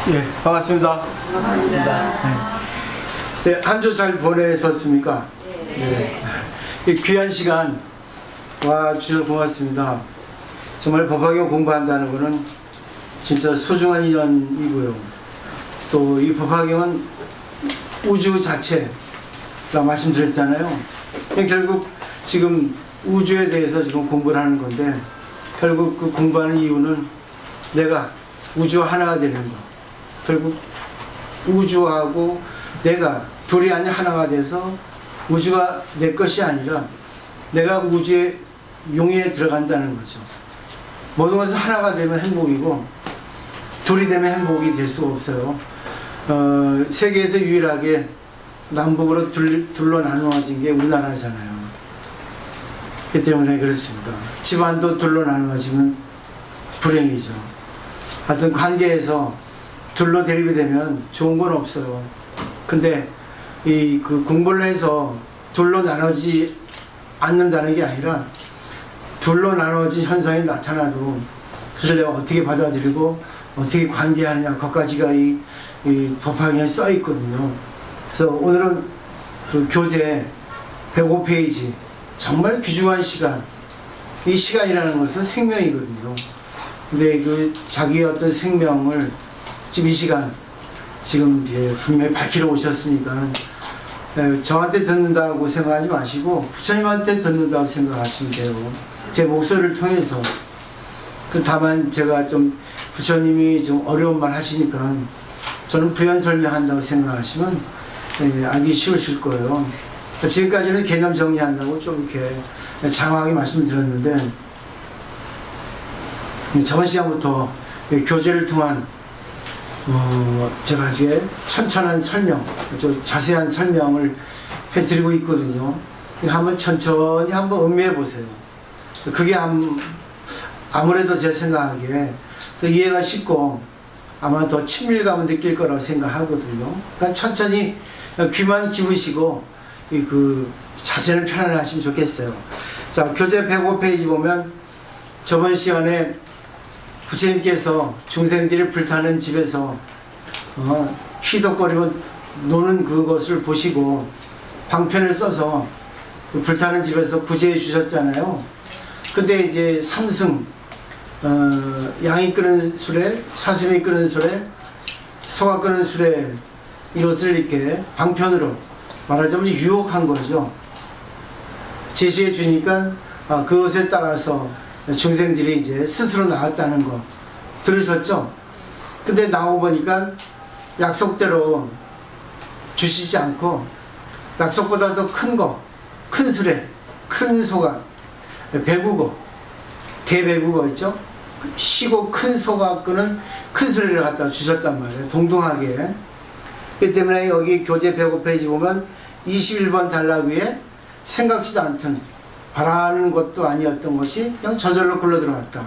예, 반갑습니다. 네, 한 주 잘 보내셨습니까? 네. 이 귀한 시간 와 주셔서 고맙습니다. 정말 법화경 공부한다는 것은 진짜 소중한 인연이고요. 또 이 법화경은 우주 자체라 말씀드렸잖아요. 결국 지금 우주에 대해서 지금 공부를 하는 건데, 결국 그 공부하는 이유는 내가 우주와 하나가 되는 거. 결국 우주하고 내가 둘이 아닌 하나가 돼서 우주가 내 것이 아니라 내가 우주의 용의에 들어간다는 거죠. 모든 것은 하나가 되면 행복이고 둘이 되면 행복이 될 수가 없어요. 세계에서 유일하게 남북으로 둘로 나누어진 게 우리나라잖아요. 그렇기 때문에 그렇습니다. 집안도 둘로 나누어지면 불행이죠. 하여튼 관계에서 둘로 대립이 되면 좋은 건 없어요. 근데 그 공부를 해서 둘로 나눠지지 않는다는 게 아니라 둘로 나눠진 현상이 나타나도 그걸 내가 어떻게 받아들이고 어떻게 관계하느냐, 그것까지가 이 법화경에 써 있거든요. 그래서 오늘은 그 교재 105페이지, 정말 귀중한 시간, 이 시간이라는 것은 생명이거든요. 근데 그 자기의 어떤 생명을 지금 이 시간 지금 이제 분명히 밝히러 오셨으니까 저한테 듣는다고 생각하지 마시고 부처님한테 듣는다고 생각하시면 돼요. 제 목소리를 통해서. 다만 제가 좀 부처님이 좀 어려운 말 하시니까 저는 부연 설명한다고 생각하시면 알기 쉬우실 거예요. 지금까지는 개념 정리한다고 좀 이렇게 장황하게 말씀드렸는데, 저번 시간부터 교재를 통한 제가 이제 천천한 설명, 좀 자세한 설명을 해드리고 있거든요. 한번 천천히 한번 음미해 보세요. 그게 아무래도 제 생각하기에 더 이해가 쉽고 아마 더 친밀감을 느낄 거라고 생각하거든요. 그러니까 천천히 귀만 기우시고 그 자세를 편안하시면 좋겠어요. 자, 교재 105페이지 보면 저번 시간에 부처님께서 중생들이 불타는 집에서 희덕거리고 노는 그것을 보시고 방편을 써서 그 불타는 집에서 구제해 주셨잖아요. 근데 이제 삼승, 양이 끄는 수레, 사슴이 끄는 수레, 소가 끄는 수레, 이것을 이렇게 방편으로 말하자면 유혹한 거죠. 제시해 주니까 그것에 따라서 중생들이 이제 스스로 나왔다는 거 들으셨죠? 근데 나오고 보니까 약속대로 주시지 않고 약속보다 더 큰 거, 큰 수레, 큰 소가, 배구거, 대배구거 있죠? 시고 큰 소가 끄는 큰 수레를 갖다 주셨단 말이에요. 동등하게. 그렇기 때문에 여기 교재 105페이지 보면 21번 단락 위에 생각지도 않던, 바라는 것도 아니었던 것이 그냥 저절로 굴러 들어갔다.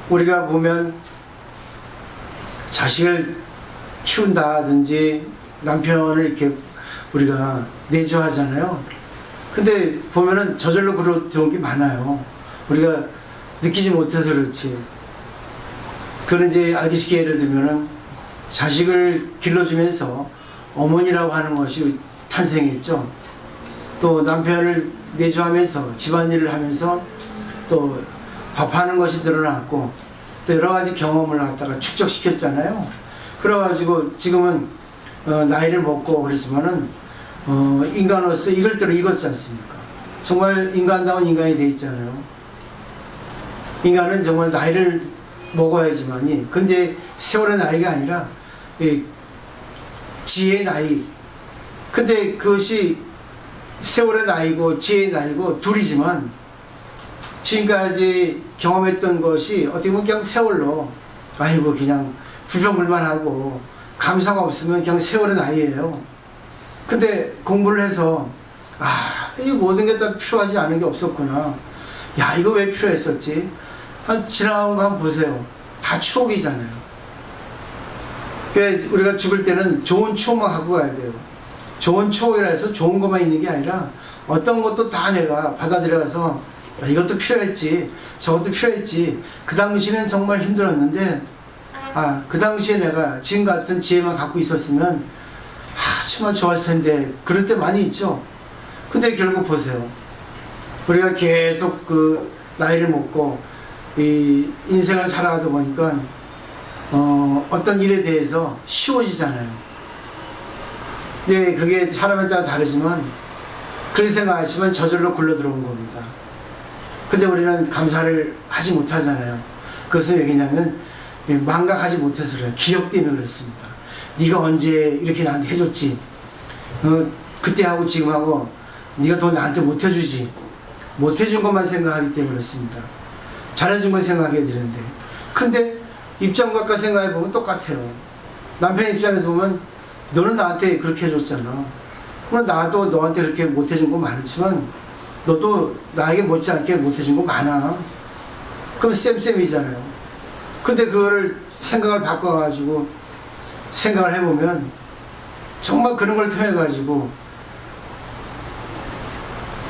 우리가 보면 자식을 키운다든지 남편을 이렇게 우리가 내조하잖아요. 근데 보면은 저절로 굴러 들어온 게 많아요. 우리가 느끼지 못해서 그렇지. 그런 이제 알기 쉽게 예를 들면은 자식을 길러주면서 어머니라고 하는 것이 탄생했죠. 또 남편을 내조하면서 집안일을 하면서 또 밥하는 것이 드러났고 또 여러가지 경험을 갖다가 축적시켰잖아요. 그래가지고 지금은 나이를 먹고 그러지만은 인간으로서 이걸 대로 익었지 않습니까? 정말 인간다운 인간이 돼 있잖아요. 인간은 정말 나이를 먹어야지만이, 근데 세월의 나이가 아니라 지혜의 나이. 근데 그것이 세월의 나이고 지혜의 나이고 둘이지만 지금까지 경험했던 것이 어떻게 보면 그냥 세월로 아이고 그냥 불평불만하고 감사가 없으면 그냥 세월의 나이예요. 근데 공부를 해서 이 모든 게 다 필요하지 않은 게 없었구나. 야, 이거 왜 필요했었지? 지나간 거 한번 보세요. 다 추억이잖아요. 그러니까 우리가 죽을 때는 좋은 추억만 갖고 가야 돼요. 좋은 추억이라 해서 좋은 것만 있는 게 아니라 어떤 것도 다 내가 받아들여서 이것도 필요했지, 저것도 필요했지, 그 당시는 정말 힘들었는데 아, 그 당시에 내가 지금 같은 지혜만 갖고 있었으면 정말 좋았을 텐데, 그럴 때 많이 있죠. 근데 결국 보세요. 우리가 계속 그 나이를 먹고 이 인생을 살아가다 보니까 어떤 일에 대해서 쉬워지잖아요. 근데 그게 사람에 따라 다르지만 그렇게 생각하시면 저절로 굴러 들어온 겁니다. 근데 우리는 감사를 하지 못하잖아요. 그것은 왜냐면 망각하지 못해서 그래요. 기억 때문에 그렇습니다. 네가 언제 이렇게 나한테 해줬지, 그때 하고 지금 하고 네가 더 나한테 못해주지, 못해준 것만 생각하기 때문에 그렇습니다. 잘해준 건 생각해야 되는데, 근데 입장 바꿔 생각해보면 똑같아요. 남편 입장에서 보면 너는 나한테 그렇게 해줬잖아. 그럼 나도 너한테 그렇게 못해준 거 많지만 너도 나에게 못지않게 못해준 거 많아. 그럼 쌤쌤이잖아요. 근데 그거를 생각을 바꿔가지고 생각을 해보면 정말 그런 걸 통해 가지고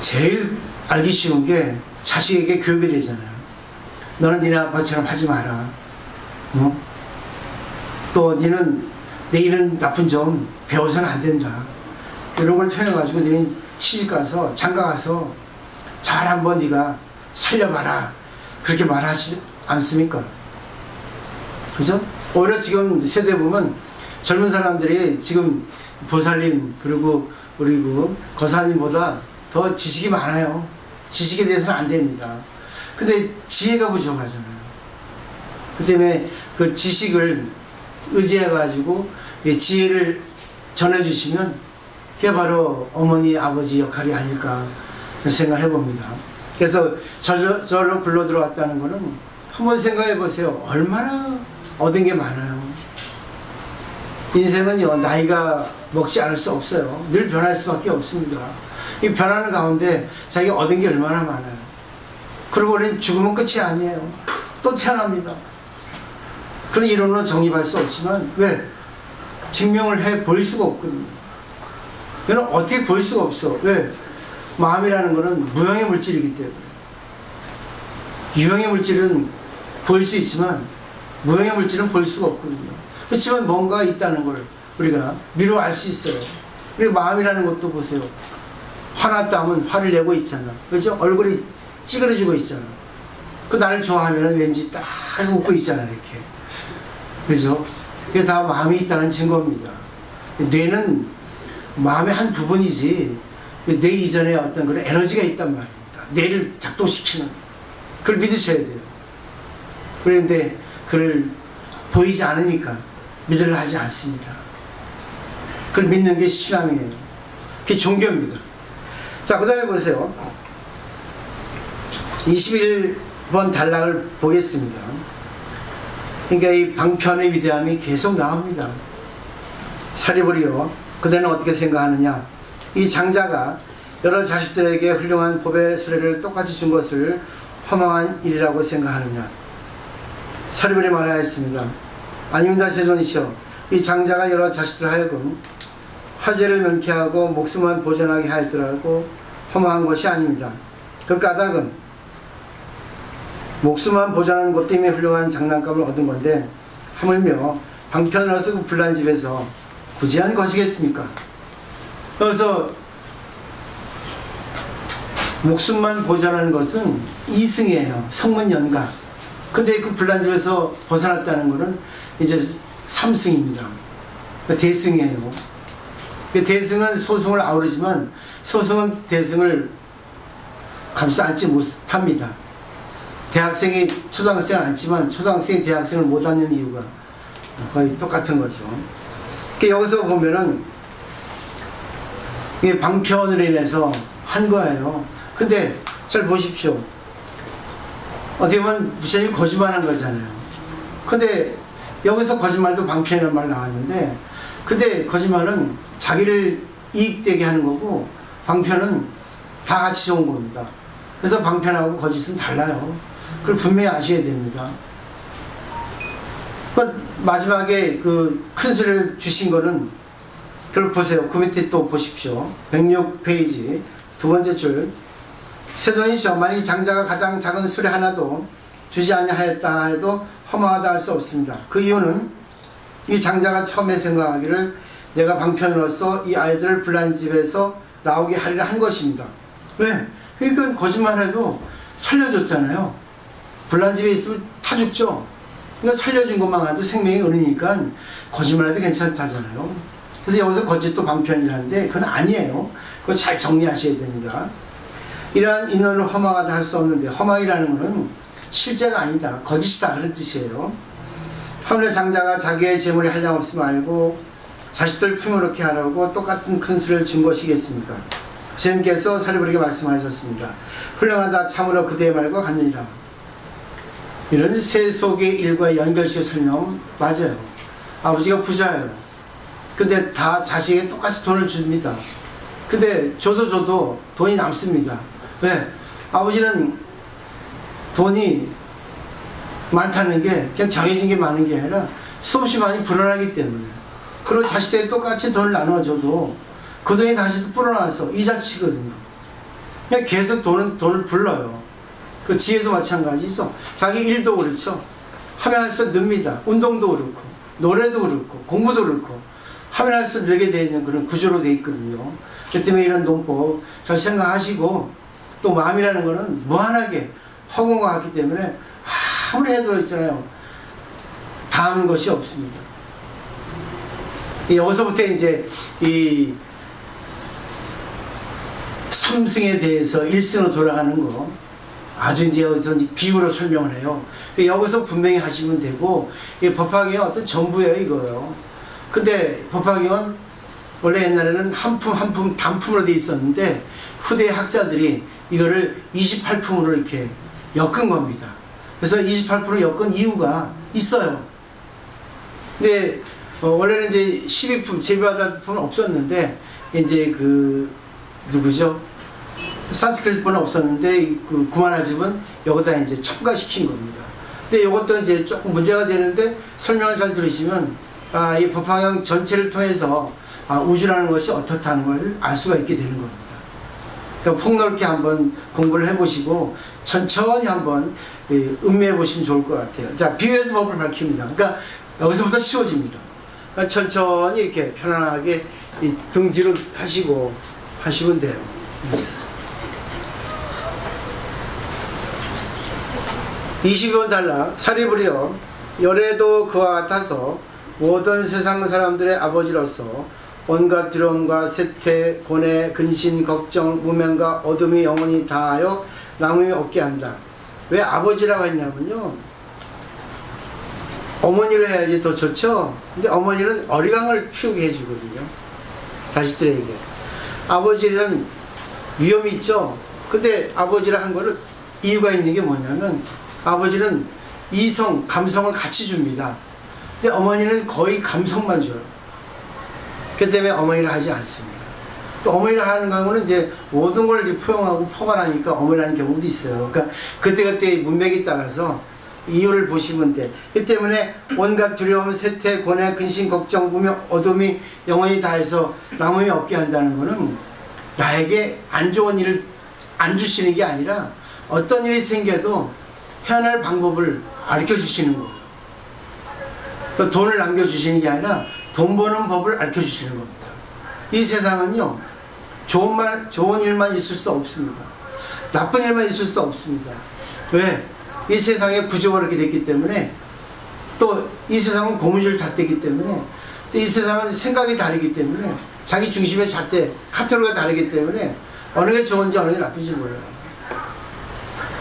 제일 알기 쉬운 게 자식에게 교육이 되잖아요. 너는 니네 아빠처럼 하지 마라. 또 니는 내 이런 나쁜 점 배워서는 안 된다. 이런 걸 통해 가지고 니는 시집가서 장가가서 잘 한번 네가 살려봐라. 그렇게 말하지 않습니까? 그죠? 오히려 지금 세대 보면 젊은 사람들이 지금 보살님 그리고 우리 그 거사님보다 더 지식이 많아요. 지식에 대해서는 안 됩니다. 근데 지혜가 부족하잖아요. 그 때문에 그 지식을 의지해 가지고 지혜를 전해주시면 그게 바로 어머니 아버지 역할이 아닐까 생각을 해봅니다. 그래서 저로 불러 들어왔다는 거는 한번 생각해 보세요. 얼마나 얻은 게 많아요. 인생은요, 나이가 먹지 않을 수 없어요. 늘 변할 수밖에 없습니다. 이 변하는 가운데 자기가 얻은 게 얼마나 많아요. 그리고 우리는 죽으면 끝이 아니에요. 또 태어납니다. 그런 이론으로 정립할 수 없지만, 왜? 증명을 해 볼 수가 없거든요. 이건 어떻게 볼 수가 없어. 왜? 마음이라는 거는 무형의 물질이기 때문에. 유형의 물질은 볼 수 있지만 무형의 물질은 볼 수가 없거든요. 그렇지만 뭔가 있다는 걸 우리가 미루어 알 수 있어요. 그리고 마음이라는 것도 보세요. 화났다 하면 화를 내고 있잖아. 그렇죠? 얼굴이 찌그러지고 있잖아. 그 나를 좋아하면 왠지 딱 웃고 있잖아, 이렇게. 그죠? 이게 다 마음이 있다는 증거입니다. 뇌는 마음의 한 부분이지, 뇌 이전에 어떤 그런 에너지가 있단 말입니다. 뇌를 작동시키는. 그걸 믿으셔야 돼요. 그런데 그걸 보이지 않으니까 믿으려 하지 않습니다. 그걸 믿는 게 신앙이에요. 그게 종교입니다. 자, 그 다음에 보세요. 21번 단락을 보겠습니다. 그러니까 이 방편의 위대함이 계속 나옵니다. 사리불이요. 그대는 어떻게 생각하느냐? 이 장자가 여러 자식들에게 훌륭한 법의 수레를 똑같이 준 것을 허망한 일이라고 생각하느냐? 사리불이 말하였습니다. 아닙니다, 세존이시여. 이 장자가 여러 자식들 하여금 화제를 면케하고 목숨만 보존하게 하였더라고 허망한 것이 아닙니다. 그 까닭은 목숨만 보존하는 것 때문에 훌륭한 장난감을 얻은 건데 하물며 방편을 쓰고 불난 집에서 구제한 것이겠습니까? 그래서 목숨만 보존하는 것은 이승이에요. 성문연가. 근데 그 불난 집에서 벗어났다는 것은 이제 삼승입니다. 대승이에요. 대승은 소승을 아우르지만 소승은 대승을 감싸 안지 못합니다. 대학생이 초등학생을 안지만 초등학생이 대학생을 못 안는 이유가 거의 똑같은 거죠. 여기서 보면은 이게 방편으로 인해서 한 거예요. 근데 잘 보십시오. 어떻게 보면 부처님이 거짓말한 거잖아요. 근데 여기서 거짓말도 방편이라는 말 나왔는데, 근데 거짓말은 자기를 이익되게 하는 거고 방편은 다 같이 좋은 겁니다. 그래서 방편하고 거짓은 달라요. 그걸 분명히 아셔야 됩니다. 마지막에 그 큰 수를 주신 거는, 그걸 보세요. 그 밑에 또 보십시오. 106페이지 두 번째 줄. 세존이시여, 만일 장자가 가장 작은 수레 하나도 주지 아니하였다 해도 허망하다 할 수 없습니다. 그 이유는 이 장자가 처음에 생각하기를 내가 방편으로서 이 아이들을 불난집에서 나오게 하리라 한 것입니다. 왜? 그러니까 거짓말해도 살려줬잖아요. 불난집에 있으면 타 죽죠. 그러니까 살려준 것만 해도 생명이 은이니까 거짓말해도 괜찮다잖아요. 그래서 여기서 거짓도 방편이라는데 그건 아니에요. 그거 잘 정리하셔야 됩니다. 이러한 인원을 허망하다 할 수 없는데, 허망이라는 것은 실제가 아니다, 거짓이다, 그런 뜻이에요. 하물며 장자가 자기의 재물이 한량없음을 알고 자식들 풍요롭게 하라고 똑같은 큰 수를 준 것이겠습니까? 주님께서 사리불에게 말씀하셨습니다. 훌륭하다, 참으로 그대의 말과 같느니라. 이런 세속의 일과 연결시켜 설명 맞아요. 아버지가 부자예요. 근데 다 자식에게 똑같이 돈을 줍니다. 근데 저도 돈이 남습니다. 왜? 아버지는 돈이 많다는 게 그냥 정해진 게 많은 게 아니라 수없이 많이 불어나기 때문에. 그리고 자식들이 똑같이 돈을 나눠줘도 그 돈이 다시 또 불어나서 이자치거든요. 그냥 계속 돈을 불러요. 그 지혜도 마찬가지죠. 자기 일도 그렇죠. 하면 할수록 늡니다. 운동도 그렇고 노래도 그렇고 공부도 그렇고 하면 할수록 늘게 되어 있는 그런 구조로 되어 있거든요. 그 때문에 이런 논법 잘 생각하시고, 또 마음이라는 거는 무한하게 허공과 같기 때문에 아무리 해도 있잖아요, 닿는 것이 없습니다. 여기서부터 이제 이 삼승에 대해서 일승으로 돌아가는 거 아주 이제 여기서 비유로 설명을 해요. 여기서 분명히 하시면 되고, 이 법화경이 어떤 전부예요, 이거요. 근데 법화경은 원래 옛날에는 한 품 한 품 단품으로 되어 있었는데 후대 학자들이 이거를 28품으로 이렇게 엮은 겁니다. 그래서 28품으로 엮은 이유가 있어요. 근데 원래는 이제 12품 제비바다 품은 없었는데, 이제 그 누구죠? 산스크리트분은 없었는데 그 구마라집은 여기다 이제 첨가시킨 겁니다. 근데 이것도 이제 조금 문제가 되는데, 설명을 잘 들으시면 이 법화경 전체를 통해서 우주라는 것이 어떻다는 걸 알 수가 있게 되는 겁니다. 그러니까 폭넓게 한번 공부를 해보시고 천천히 한번 음미해 보시면 좋을 것 같아요. 자, 비유해서 법을 밝힙니다. 그러니까 여기서부터 쉬워집니다. 그러니까 천천히 이렇게 편안하게 등 뒤로 하시고 하시면 돼요. 22번 단락. 사리불이여, 열애도 그와 같아서 모든 세상 사람들의 아버지로서 온갖 두려움과 세태, 고뇌, 근심, 걱정, 무명과 어둠이 영원히 다하여 남음이 없게 한다. 왜 아버지라고 했냐면요, 어머니로 해야지 더 좋죠. 근데 어머니는 어리광을 피우게 해주거든요, 자식들에게. 아버지는 위험이 있죠. 근데 아버지라 한 거를 이유가 있는 게 뭐냐면, 아버지는 이성, 감성을 같이 줍니다. 근데 어머니는 거의 감성만 줘요. 그 때문에 어머니를 하지 않습니다. 또 어머니를 하는 경우는 이제 모든 걸 이제 포용하고 포괄하니까 어머니라는 경우도 있어요. 그러니까 그때그때 문맥에 따라서 이유를 보시면 돼. 그 때문에 온갖 두려움, 세태, 고뇌, 근심, 걱정, 무명, 어둠이 영원히 다해서 남음이 없게 한다는 것은 나에게 안 좋은 일을 안 주시는 게 아니라 어떤 일이 생겨도 해낼 방법을 가르쳐 주시는 거예요. 그 돈을 남겨주시는 게 아니라 돈 버는 법을 가르쳐 주시는 겁니다. 이 세상은요, 좋은 일만 있을 수 없습니다. 나쁜 일만 있을 수 없습니다. 왜? 이 세상의 구조가 그렇게 됐기 때문에, 또 이 세상은 고무줄 잣대이기 때문에, 또 이 세상은 생각이 다르기 때문에, 자기 중심의 잣대, 카테고리가 다르기 때문에 어느 게 좋은지 어느 게 나쁜지 몰라요.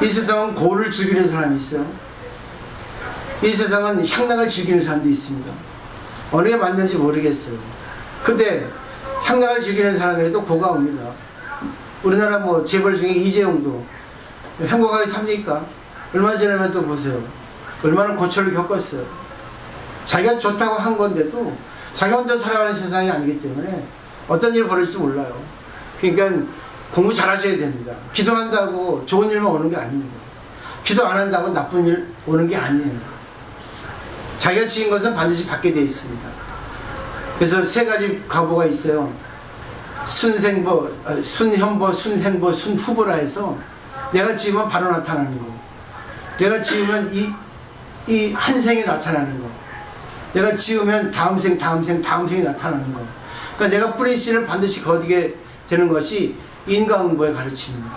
이 세상은 고를 즐기는 사람이 있어요. 이 세상은 향락을 즐기는 사람도 있습니다. 어느 게 맞는지 모르겠어요. 근데 향락을 즐기는 사람에도 고가 옵니다. 우리나라 뭐 재벌 중에 이재용도 행복하게 삽니까? 얼마 전에만 또 보세요. 얼마나 고초를 겪었어요. 자기가 좋다고 한 건데도 자기 혼자 살아가는 세상이 아니기 때문에 어떤 일이 벌어질지 몰라요. 그러니까 공부 잘 하셔야 됩니다. 기도한다고 좋은 일만 오는 게 아닙니다. 기도 안 한다고 나쁜 일 오는 게 아니에요. 자기가 지은 것은 반드시 받게 되어 있습니다. 그래서 세 가지 과보가 있어요. 순생보, 순현보, 순생보, 순후보라 해서 내가 지으면 바로 나타나는 거, 내가 지으면 이 한 생에 나타나는 거. 내가 지으면 다음 생, 다음 생, 다음 생이 나타나는 거. 그러니까 내가 뿌린 씨를 반드시 거두게 되는 것이 인과응보의 가르침입니다.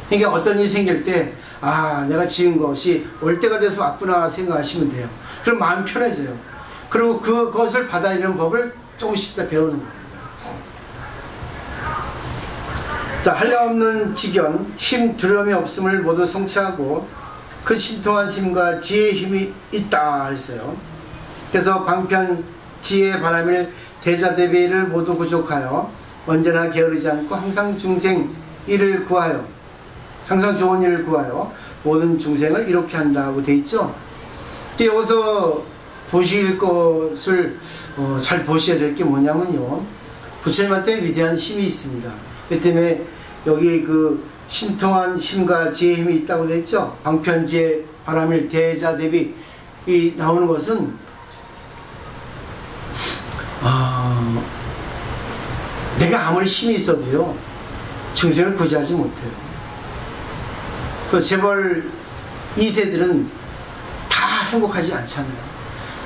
그러니까 어떤 일이 생길 때, 아, 내가 지은 것이 올 때가 돼서 왔구나 생각하시면 돼요. 그럼 마음이 편해져요. 그리고 그것을 받아들이는 법을 조금씩 더 배우는 겁니다. 자, 한량없는 지견, 힘, 두려움이 없음을 모두 성취하고 그 신통한 힘과 지혜의 힘이 있다 했어요. 그래서 방편, 지혜의 바람일 대자대비를 모두 구족하여 언제나 게으르지 않고 항상 중생 일을 구하여, 항상 좋은 일을 구하여 모든 중생을 이렇게 한다고 돼 있죠. 여기서 보실 것을 잘 보셔야 될 게 뭐냐면요, 부처님한테 위대한 힘이 있습니다. 그 때문에 여기 그 신통한 힘과 지혜의 힘이 있다고 돼 있죠. 방편지혜 바람일 대자대비 이 나오는 것은 내가 아무리 힘이 있어도요 중생을 구제하지 못해요. 그 재벌 2세들은 다 행복하지 않잖아요.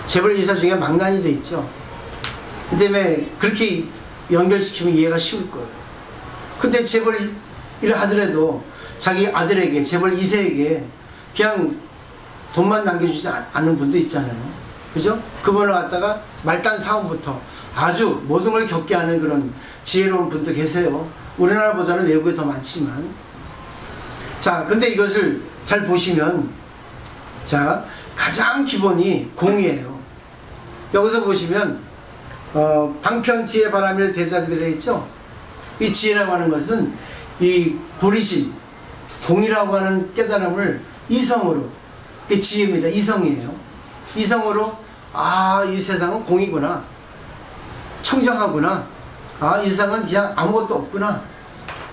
재벌 2세 중에 망난이 돼 있죠. 그 때문에 그렇게 연결시키면 이해가 쉬울 거예요. 근데 재벌 일을 하더라도 자기 아들에게, 재벌 2세에게 그냥 돈만 남겨주지 않는 분도 있잖아요. 그죠? 그분을 갖다가 말단 사원부터 아주 모든 걸 겪게 하는 그런 지혜로운 분도 계세요. 우리나라보다는 외국에 더 많지만. 자, 근데 이것을 잘 보시면, 자, 가장 기본이 공이에요. 여기서 보시면, 방편 지혜 바람일 대자대비 되어 있죠? 이 지혜라고 하는 것은 이 보리심, 공이라고 하는 깨달음을 이성으로, 그게 지혜입니다. 이성이에요. 이성으로, 아, 이 세상은 공이구나. 청정하구나. 아, 이 세상은 그냥 아무것도 없구나.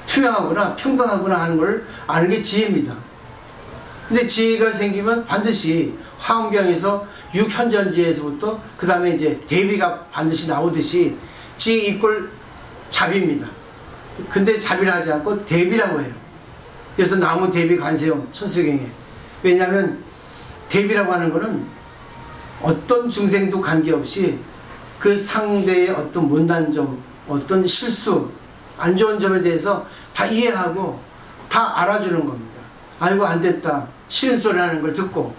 투명하구나. 평등하구나 하는 걸 아는 게 지혜입니다. 근데 지혜가 생기면 반드시 화엄경에서 육현전지에서부터 그 다음에 이제 대비가 반드시 나오듯이 지혜 이꼴 자비입니다. 근데 자비를 하지 않고 대비라고 해요. 그래서 나무 대비 관세음 천수경에. 왜냐하면 대비라고 하는 거는 어떤 중생도 관계없이 그 상대의 어떤 못난 점, 어떤 실수, 안 좋은 점에 대해서 다 이해하고 다 알아주는 겁니다. 아이고 안 됐다, 싫은 소리 하는 걸 듣고,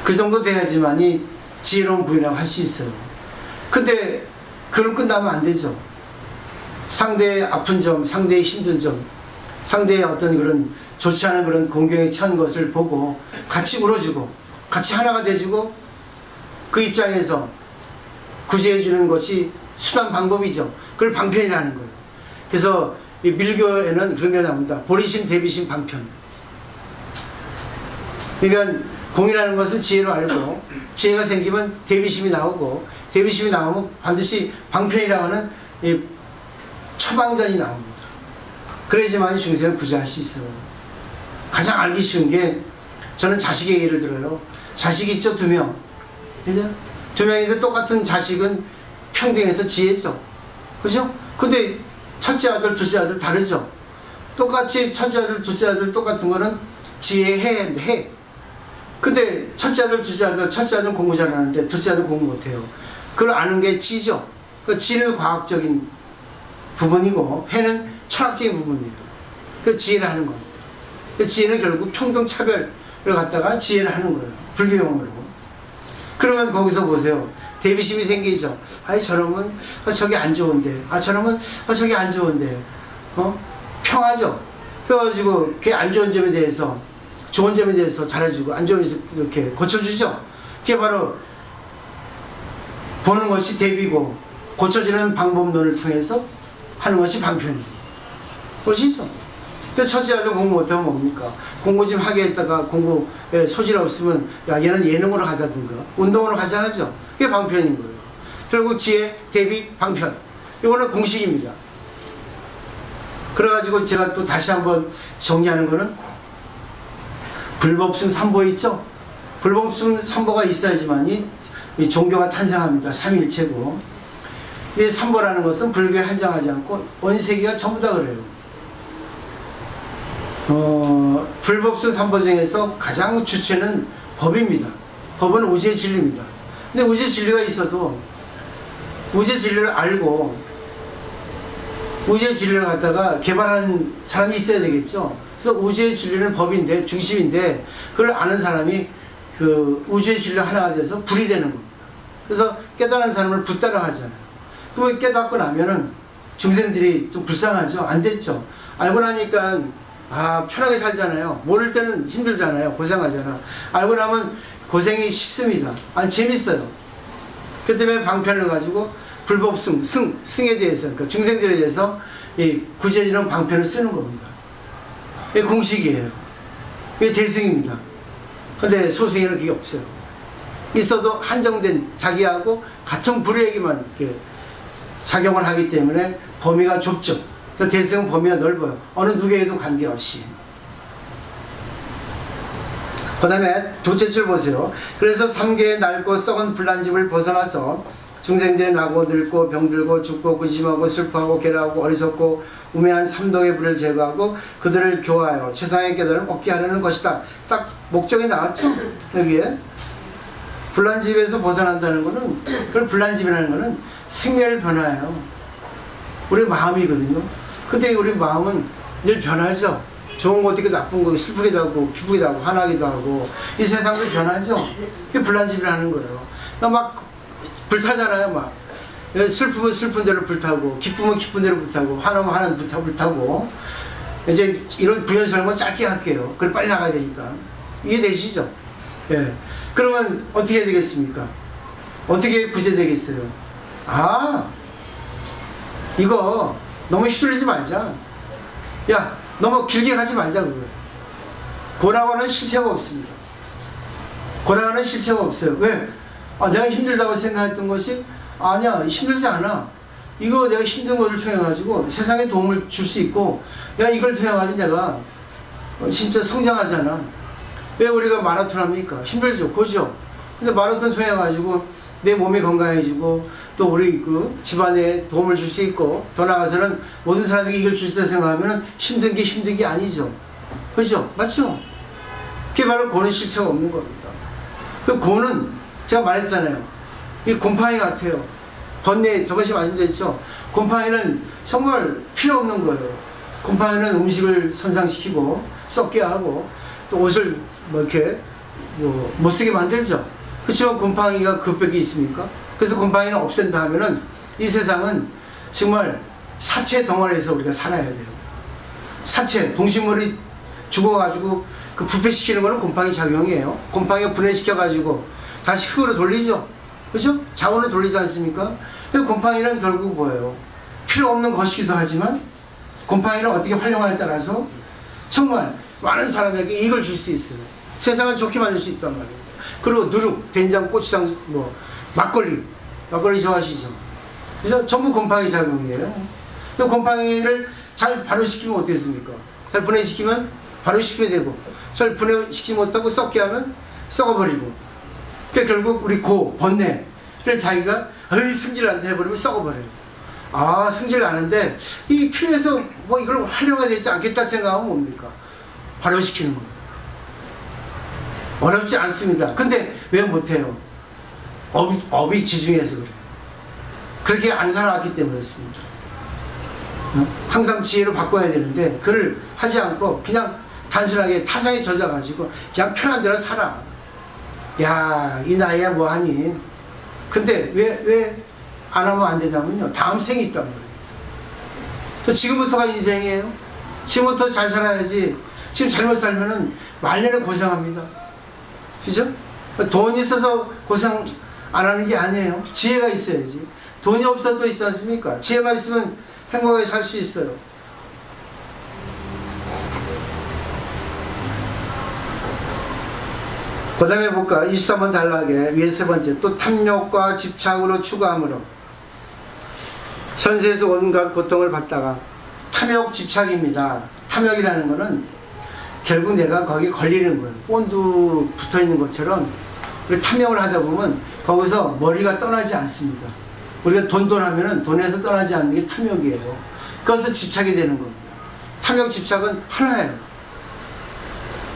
그 정도 돼야지만이 지혜로운 부인이라고 할 수 있어요. 근데 그걸 끝나면 안 되죠. 상대의 아픈 점, 상대의 힘든 점, 상대의 어떤 그런 좋지 않은 그런 공경에 처한 것을 보고 같이 울어주고 같이 하나가 돼주고 그 입장에서 구제해주는 것이 수단 방법이죠. 그걸 방편이라는 거예요. 그래서 이 밀교에는 그런 게 나옵니다. 보리심, 대비심, 방편. 그러니까 공이라는 것은 지혜로 알고, 지혜가 생기면 대비심이 나오고, 대비심이 나오면 반드시 방편이라고 하는 이 처방전이 나옵니다. 그래야지만 중생을 구제할 수 있어요. 가장 알기 쉬운 게, 저는 자식의 예를 들어요. 자식이 있죠, 2명. 그죠? 2명인데 똑같은 자식은 평등해서 지혜죠. 그죠? 근데 첫째 아들, 둘째 아들 다르죠? 똑같이 첫째 아들, 둘째 아들 똑같은 거는 지혜해. 근데 첫째 아들, 둘째 아들, 첫째 아들은 공부 잘하는데 둘째 아들은 공부 못해요. 그걸 아는 게 지죠. 그 지는 과학적인 부분이고 해는 철학적인 부분이에요. 그 지혜를 하는 겁니다. 그 지혜는 결국 평등차별을 갖다가 지혜를 하는 거예요. 불교용어로. 그러면 거기서 보세요. 대비심이 생기죠. 아니 저러면 저게 안 좋은데, 아 저러면 저게 안 좋은데, 평하죠. 그래가지고 그 안 좋은 점에 대해서, 좋은 점에 대해서 잘해주고 안 좋은 점에 이렇게 고쳐주죠. 그게 바로 보는 것이 대비고, 고쳐지는 방법론을 통해서 하는 것이 방편이에요. 보시죠. 그래서 첫째 아들 공부 못하면 뭡니까? 공부 좀 하게 했다가 공부에 소질 없으면 야 얘는 예능으로 가자든가 운동으로 가자 하죠. 그게 방편인 거예요. 결국 지혜, 대비, 방편. 이거는 공식입니다. 그래가지고 제가 또 다시 한번 정리하는 거는 불법승 삼보 있죠? 불법승 삼보가 있어야지만이 이 종교가 탄생합니다. 삼위일체고. 이 삼보라는 것은 불교에 한정하지 않고 온 세계가 전부 다 그래요. 불법순 삼보 중에서 가장 주체는 법입니다. 법은 우주의 진리입니다. 근데 우주의 진리가 있어도 우주의 진리를 알고 우주의 진리를 갖다가 개발하는 사람이 있어야 되겠죠. 그래서 우주의 진리는 법인데, 중심인데, 그걸 아는 사람이 그 우주의 진리 하나가 돼서 불이 되는 겁니다. 그래서 깨달은 사람을 붙따라 하잖아요. 그걸 깨닫고 나면은 중생들이 좀 불쌍하죠. 안 됐죠. 알고 나니까 편하게 살잖아요. 모를 때는 힘들잖아요. 고생하잖아. 알고 나면 고생이 쉽습니다. 재밌어요. 그 때문에 방편을 가지고 불법승, 승에 대해서, 그러니까 중생들에 대해서 이 구제이런 방편을 쓰는 겁니다. 이게 공식이에요. 이게 대승입니다. 근데 소승에는 그게 없어요. 있어도 한정된 자기하고 같은 불의에게만 이렇게 작용을 하기 때문에 범위가 좁죠. 그래서 대승은 범위가 넓어요. 어느 누구에게도 관계없이. 그 다음에 둘째 줄 보세요. 그래서 3개의 낡고 썩은 불난집을 벗어나서 중생들의 나고 늙고 병들고 죽고 근심하고 슬퍼하고 괴로워하고 어리석고 우매한 삼독의 불을 제거하고 그들을 교화하여 최상의 깨달음을 얻게 하려는 것이다. 딱 목적이 나왔죠? 여기에 불난집에서 벗어난다는 것은, 그걸 불난집이라는 것은 생멸 변화예요. 우리 마음이거든요. 근데 우리 마음은 늘 변하죠. 좋은 것도 있고 나쁜 거, 슬프기도 하고 기쁘기도 하고 화나기도 하고 이 세상도 변하죠. 그게 불난집이라는 거예요. 막 불타잖아요. 막 슬프면 슬픈 대로 불타고 기쁘면 기쁜 대로 불타고 화나면 화나는 불타고. 이제 이런 부연설명은 짧게 할게요. 그걸 빨리 나가야 되니까. 이해되시죠? 예. 그러면 어떻게 해야 되겠습니까? 어떻게 구제되겠어요? 이거 너무 휘둘리지 말자. 야, 너무 길게 가지 말자. 그거예요. 고라고는 실체가 없습니다. 고라고는 실체가 없어요. 왜? 내가 힘들다고 생각했던 것이 아니야, 힘들지 않아. 이거 내가 힘든 것을 통해 가지고 세상에 도움을 줄 수 있고 내가 이걸 통해 가지고 내가 진짜 성장하잖아. 왜 우리가 마라톤 합니까? 힘들죠, 고죠. 근데 마라톤 통해 가지고 내 몸이 건강해지고 또 우리 그 집안에 도움을 줄 수 있고 더 나아가서는 모든 사람에게 이걸 줄 수 있다 생각하면 힘든 게 아니죠. 그죠? 맞죠? 그게 바로 고는 실체가 없는 겁니다. 그 고는 제가 말했잖아요. 이 곰팡이 같아요. 번뇌, 저것이 말씀드렸죠. 곰팡이는 정말 필요 없는 거예요. 곰팡이는 음식을 손상시키고 썩게 하고 또 옷을 이렇게 못 쓰게 만들죠. 그렇지만 곰팡이가 그밖에 있습니까? 그래서 곰팡이는 없앤다 하면은 이 세상은 정말 사체 덩어리에서 우리가 살아야 돼요. 사체, 동식물이 죽어가지고 그 부패시키는 거는 곰팡이 작용이에요. 곰팡이가 분해시켜가지고 다시 흙으로 돌리죠. 그죠? 자원을 돌리지 않습니까? 그래서 곰팡이는 결국 뭐예요? 필요 없는 것이기도 하지만 곰팡이를 어떻게 활용하냐에 따라서 정말 많은 사람에게 이익을 줄 수 있어요. 세상을 좋게 만들 수 있단 말이에요. 그리고 누룩, 된장, 고추장, 막걸리 좋아하시죠? 그래서 전부 곰팡이 작용이에요. 곰팡이를 잘 발효시키면 어떻습니까? 잘 분해시키면 발효시키게 되고 잘 분해시키지 못하고 썩게 하면 썩어버리고. 그러니까 결국 우리 번뇌를 자기가 승질 안 해버리면 썩어버려요. 승질 나는데 이 필요해서 이걸 활용해야 되지 않겠다 생각하면 뭡니까? 발효시키는 거. 어렵지 않습니다. 근데 왜 못해요? 업이 지중해서 그래요. 그렇게 안 살아왔기 때문에 그렇습니다. 항상 지혜로 바꿔야 되는데 그걸 하지 않고 그냥 단순하게 타상에 젖어가지고 그냥 편한 대로 살아. 야, 이 나이에 뭐하니? 근데 왜 안 하면 안 되냐면요, 다음 생이 있단 말이에요. 그래서 지금부터가 인생이에요. 지금부터 잘 살아야지. 지금 잘못 살면은 말년에 고생합니다. 그죠? 돈이 있어서 고생 안 하는 게 아니에요. 지혜가 있어야지. 돈이 없어도 있지 않습니까? 지혜만 있으면 행복하게 살 수 있어요. 그 다음에 볼까? 23번 단락에 위에 세 번째, 또 탐욕과 집착으로 추구함으로 현세에서 온갖 고통을 받다가, 탐욕 집착입니다. 탐욕이라는 거는 결국 내가 거기에 걸리는 거예요. 본드 붙어 있는 것처럼 우리 탐욕을 하다 보면 거기서 머리가 떠나지 않습니다. 우리가 돈 하면은 돈에서 떠나지 않는 게 탐욕이에요. 그것은 집착이 되는 겁니다. 탐욕 집착은 하나예요.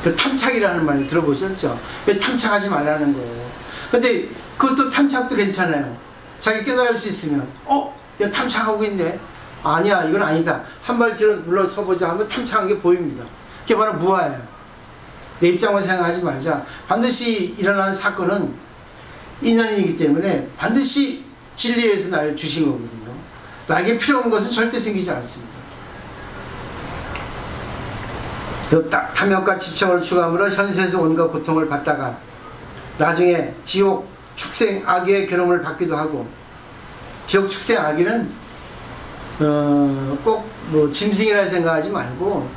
그 탐착이라는 말 들어보셨죠? 탐착하지 말라는 거예요. 근데 그것도 탐착도 괜찮아요. 자기 깨달을 수 있으면 내가 탐착하고 있네. 아니야, 이건 아니다. 한 발 뒤로 물러서보자 하면 탐착한 게 보입니다. 그게 바로 무아예요. 내 입장으로 생각하지 말자. 반드시 일어나는 사건은 인연이기 때문에 반드시 진리에서 나를 주신 거거든요. 나에게 필요 없는 것은 절대 생기지 않습니다. 그 탐욕과 집착을 추구함으로 현세에서 온갖 고통을 받다가 나중에 지옥, 축생, 악의 괴로움을 받기도 하고, 지옥, 축생, 악의는 꼭 뭐 짐승이라 생각하지 말고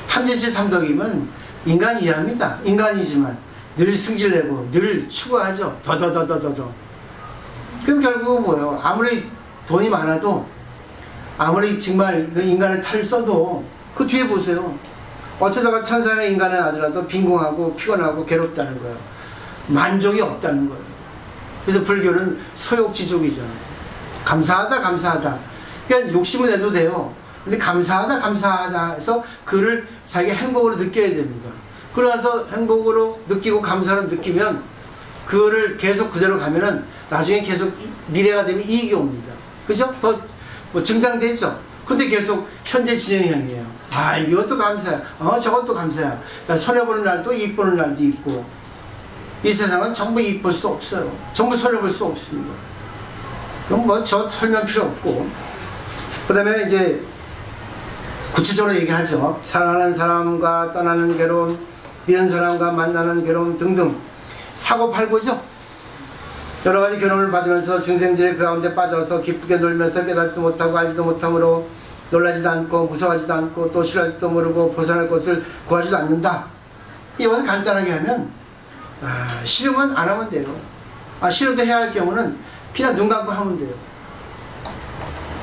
탐진치 삼덕이면 인간 이해합니다. 인간이지만 늘 승질내고 늘 추구하죠. 더더더더더더. 그럼 결국은 뭐예요? 아무리 돈이 많아도, 아무리 정말 인간의 탈을 써도 그 뒤에 보세요. 어쩌다가 천상의 인간의 아들라도 빈궁하고 피곤하고 괴롭다는 거예요. 만족이 없다는 거예요. 그래서 불교는 소욕지족이죠. 감사하다 감사하다. 그러니까 욕심은 내도 돼요. 근데 감사하다 감사하다 해서 그를 자기 행복으로 느껴야 됩니다. 그러나서 행복으로 느끼고 감사로 느끼면 그거를 계속 그대로 가면은 나중에 계속 미래가 되면 이익이 옵니다. 그죠? 더 뭐 증장되죠? 근데 계속 현재 진행형이에요. 아, 이것도 감사야. 저것도 감사야. 자, 손해보는 날도 이익 보는 날도 있고, 이 세상은 전부 이익 볼 수 없어요. 전부 손해볼 수 없습니다. 그럼 뭐 저 설명 필요 없고, 그 다음에 이제 구체적으로 얘기하죠. 사랑하는 사람과 떠나는 괴로움, 미운 사람과 만나는 괴로움 등등 사고팔고죠. 여러가지 괴로움을 받으면서 중생들이 그 가운데 빠져서 기쁘게 놀면서 깨닫지도 못하고 알지도 못함으로 놀라지도 않고 무서워하지도 않고 또 싫어하지도 모르고 벗어날 것을 구하지도 않는다. 이것을 간단하게 하면 싫으면 안 하면 돼요. 싫어도 해야 할 경우는 그냥 눈 감고 하면 돼요.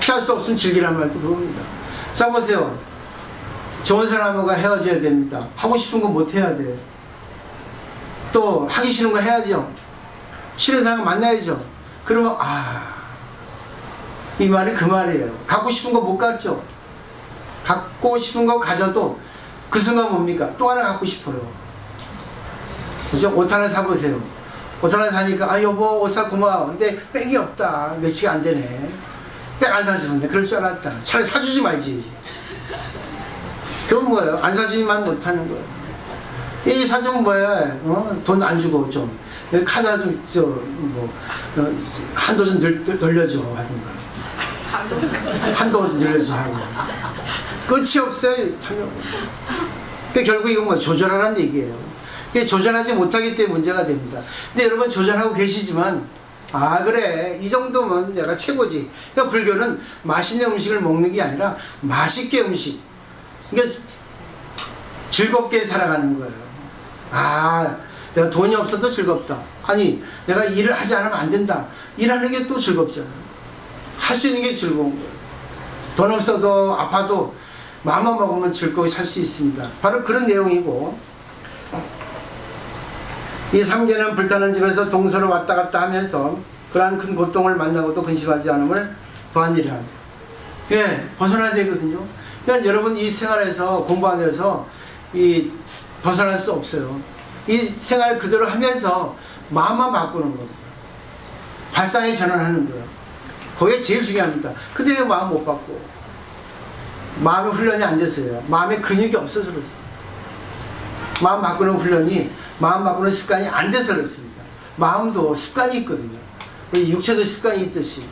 피할 수 없으면 즐기란 말도 그겁니다. 자, 보세요. 좋은 사람과 헤어져야 됩니다. 하고 싶은 거 못 해야 돼. 또 하기 싫은 거 해야죠. 싫은 사람 만나야죠. 그러면 이 말이 그 말이에요. 갖고 싶은 거 못 갖죠. 갖고 싶은 거 가져도 그 순간 뭡니까? 또 하나 갖고 싶어요. 그죠? 옷 하나 사보세요. 옷 하나 사니까 여보 옷 사 고마워. 근데 백이 없다. 매치가 안 되네. 백 안 사주는데 그럴 줄 알았다. 차라리 사주지 말지. 그건 뭐예요? 안 사주지만 못하는 거예요. 이 사주면 뭐예요? 돈 안 주고 좀 카드 하나 좀 한도 좀 늘려줘 하든가. 한도 늘려줘 하고. 끝이 없어요. 그러니까 결국 이건 뭐 조절하라는 얘기예요. 조절하지 못하기 때문에 문제가 됩니다. 근데 여러분 조절하고 계시지만 그래 이 정도면 내가 최고지. 그러니까 불교는 맛있는 음식을 먹는 게 아니라 맛있게 음식, 그러니까 즐겁게 살아가는 거예요. 내가 돈이 없어도 즐겁다. 아니 내가 일을 하지 않으면 안 된다. 일하는 게 또 즐겁잖아요. 할 수 있는 게 즐거운 거예요. 돈 없어도 아파도 마음만 먹으면 즐거이 살 수 있습니다. 바로 그런 내용이고, 이 삼계는 불타는 집에서 동서로 왔다 갔다 하면서 그러한 큰 고통을 만나고도 근심하지 않음을 보았니라. 벗어나야 되거든요. 그러니까 여러분 이 생활에서 공부 안 해서 벗어날 수 없어요. 이 생활 그대로 하면서 마음만 바꾸는 겁니다. 발상에 전환하는 거예요. 그게 제일 중요합니다. 근데 왜 마음 못 바꿔? 마음의 훈련이 안 됐어요. 마음의 근육이 없어서 그렇습니다. 마음 바꾸는 훈련이, 마음 바꾸는 습관이 안 돼서 그렇습니다. 마음도 습관이 있거든요. 우리 육체도 습관이 있듯이.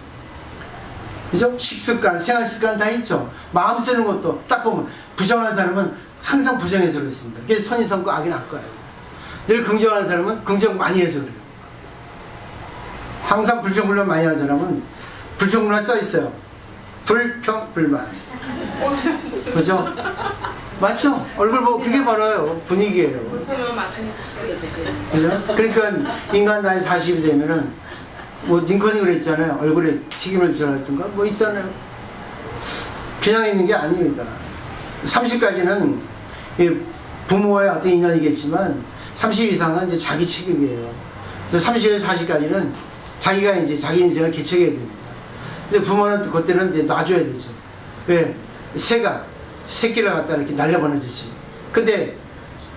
그죠? 식습관, 생활습관 다 있죠. 마음 쓰는 것도 딱 보면 부정하는 사람은 항상 부정해서 그렇습니다. 그게 선이 선고 악이 낙과예요. 늘 긍정하는 사람은 긍정 많이 해서 그래요. 항상 불평불만 많이 하는 사람은 불평불만 써 있어요. 불평불만. 그죠? 맞죠? 얼굴 보고 그게 바로요. 분위기예요. 그죠? 그러니까 인간 나이 40이 되면은 링컨이 그랬잖아요. 얼굴에 책임을 져야 했던가? 있잖아요. 그냥 있는 게 아닙니다. 30까지는 부모의 어떤 인연이겠지만 30 이상은 이제 자기 책임이에요. 그래서 30에서 40까지는 자기가 이제 자기 인생을 개척해야 됩니다. 근데 부모는 그때는 이제 놔줘야 되죠. 왜? 새가 새끼를 갖다 이렇게 날려보내듯이. 근데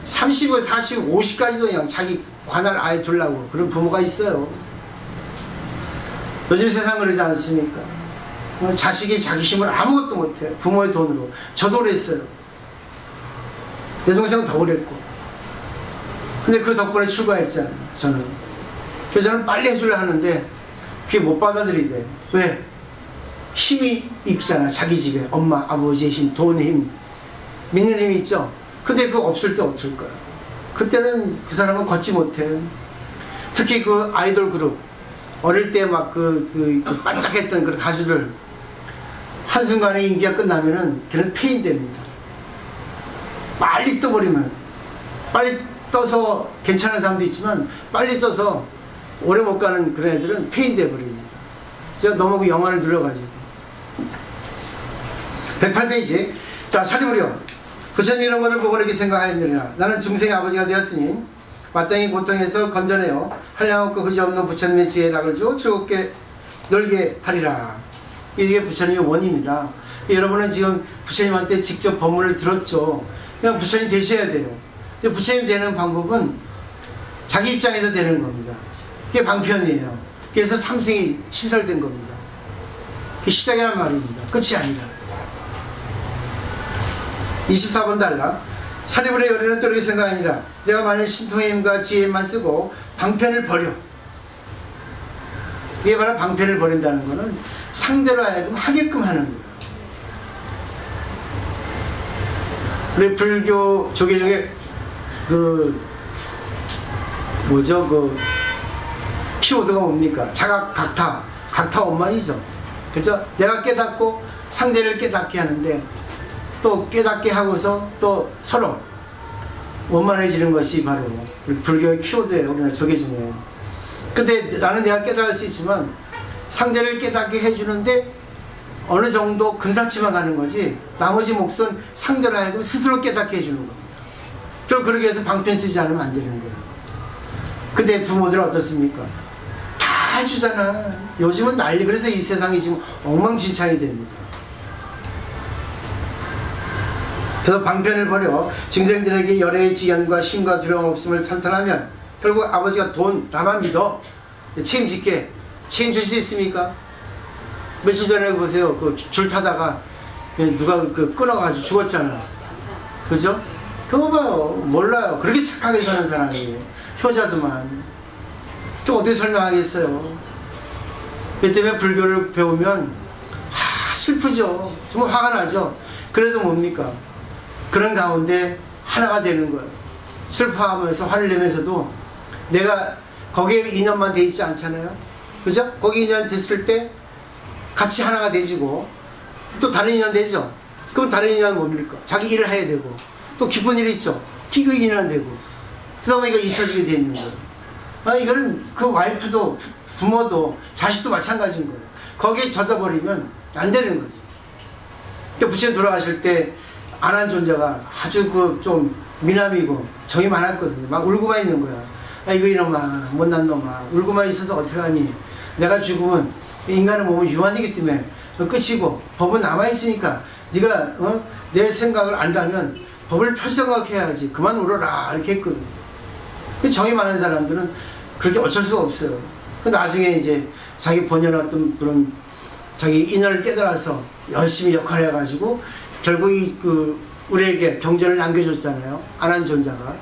30, 40, 50까지도 그냥 자기 관할 아예 두려고 그런 부모가 있어요. 요즘 세상 그러지 않습니까? 자식이 자기 힘을 아무것도 못해. 부모의 돈으로. 저도 그랬어요. 내 동생은 더 그랬고. 근데 그 덕분에 출가했잖아요. 저는. 그래서 저는 빨리 해주려 하는데 그게 못 받아들이대. 왜? 힘이 있잖아. 자기 집에 엄마 아버지의 힘, 돈의 힘, 믿는 힘이 있죠. 근데 그거 없을 때 어떨 거야? 그때는 그 사람은 걷지 못해. 특히 그 아이돌 그룹 어릴 때 막 그 반짝했던 그 가수들 한순간에 인기가 끝나면은 걔는 폐인됩니다. 빨리 떠버리면, 빨리 떠서 괜찮은 사람도 있지만 빨리 떠서 오래 못 가는 그런 애들은 폐인돼 버립니다. 제가 너무 그 영화를 눌러가지고 108페이지. 자, 사리부려 부처님 이런 것을 보고 이렇게 생각하였느니라. 나는 중생의 아버지가 되었으니 마땅히 고통에서 건져내어 한량없고 그지없는 부처님의 지혜의 락을 주고 즐겁게 놀게 하리라. 이게 부처님의 원입니다. 여러분은 지금 부처님한테 직접 법문을 들었죠. 그냥 부처님 되셔야 돼요. 근데 부처님 되는 방법은 자기 입장에서 되는 겁니다. 그게 방편이에요. 그래서 삼승이 시설된 겁니다. 그게 시작이란 말입니다. 끝이 아니라. 24번 달라. 사리불의 요리는 또 이렇게 생각하니라. 내가 만일 신통의 힘과 지혜만 쓰고 방편을 버려. 이게 바로 방편을 버린다는 것은 상대로 하여금 하게끔 하는 거예요. 우리 불교 조계 중에 키워드가 뭡니까? 자각 각타. 각타 원만이죠. 그렇죠? 내가 깨닫고 상대를 깨닫게 하는데 또 깨닫게 하고서 또 서로 원만해지는 것이 바로 불교의 키워드예요. 우리나라 조계 중에. 근데 나는 내가 깨달을 수 있지만 상대를 깨닫게 해주는데 어느 정도 근사치만 가는 거지 나머지 몫은 상대로 하여금 스스로 깨닫게 해주는 겁니다. 그럼 그러기 위해서 방편 쓰지 않으면 안 되는 거예요. 근데 부모들은 어떻습니까? 다 해주잖아. 요즘은 난리. 그래서 이 세상이 지금 엉망진창이 됩니다. 그래서 방편을 버려 중생들에게 열애의 지연과 심과 두려움 없음을 찬탄하면 결국 아버지가 돈 나만 믿어 책임질게. 책임질 수 있습니까? 며칠 전에 보세요. 그 줄 타다가 누가 끊어가지고 죽었잖아. 그죠? 그거 봐요. 몰라요. 그렇게 착하게 사는 사람이에요. 효자도만. 또 어떻게 설명하겠어요? 그 때문에 불교를 배우면 슬프죠. 정말 화가 나죠. 그래도 뭡니까? 그런 가운데 하나가 되는 거예요. 슬퍼하면서 화를 내면서도 내가 거기에 인연만 돼 있지 않잖아요. 그죠? 거기 인연 됐을 때 같이 하나가 되지고 또 다른 인연 되죠. 그럼 다른 인연은 뭡니까? 자기 일을 해야 되고 또 기쁜 일이 있죠. 그 인연 되고 그러다 보니까 잊혀지게 돼 있는 거예요. 이거는 그 와이프도 부모도 자식도 마찬가지인 거예요. 거기에 젖어버리면 안 되는 거지. 그러니까 부처님 돌아가실 때 안한 존재가 아주 좀 미남이고 정이 많았거든요. 막 울고만 있는 거야. 이거 이놈아 못난 놈아 울고만 있어서 어떡하니. 내가 죽으면 인간의 몸은 유한이기 때문에 끝이고 법은 남아있으니까 네가 내 생각을 안다면 법을 펼쳐각해야지. 그만 울어라 이렇게 했거든요. 정이 많은 사람들은 그렇게 어쩔 수가 없어요. 나중에 이제 자기 본연의 어떤 그런 자기 인연을 깨달아서 열심히 역할을 해가지고 결국 우리에게 경전을 남겨줬잖아요. 안한존자가.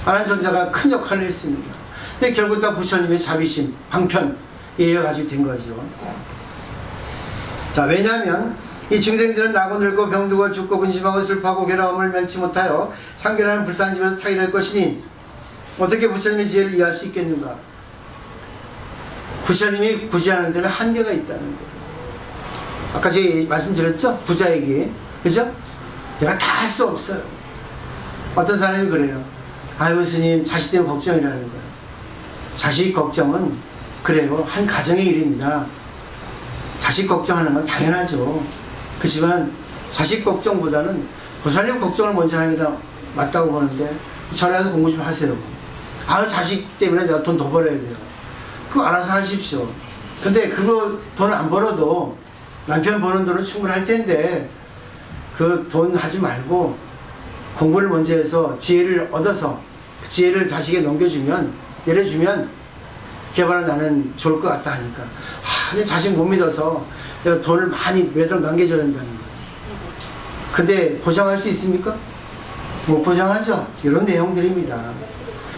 안한존자가 큰 역할을 했습니다. 근데 결국 다 부처님의 자비심, 방편, 이어가지고 된 거죠. 자, 왜냐하면 이 중생들은 나고 늙고 병들고 죽고 근심하고 슬퍼하고 괴로움을 면치 못하여 상결하는 불타는 집에서 타게 될 것이니 어떻게 부처님의 지혜를 이해할 수 있겠는가? 부처님이 구제하는 데는 한계가 있다는 거예요. 아까 제가 말씀드렸죠? 부자에게. 그죠? 내가 다 할 수 없어요. 어떤 사람이 그래요. 아유 스님 자식 때문에 걱정이라는 거예요. 자식 걱정은 그래요. 한 가정의 일입니다. 자식 걱정하는 건 당연하죠. 그렇지만 자식 걱정보다는 보살님 걱정을 먼저 하는 게 맞다고 보는데 전화해서 공부 좀 하세요. 아유 자식 때문에 내가 돈 더 벌어야 돼요. 그거 알아서 하십시오. 근데 그거 돈 안 벌어도 남편 버는 돈은 충분할 텐데 그 돈 하지 말고 공부를 먼저 해서 지혜를 얻어서 그 지혜를 자식에게 내려주면 그게 바로 나는 좋을 것 같다 하니까 내 자식 못 믿어서 내가 돈을 많이 매달 남겨줘야 된다는 거예요. 근데 보장할 수 있습니까? 못 보장하죠. 이런 내용들입니다.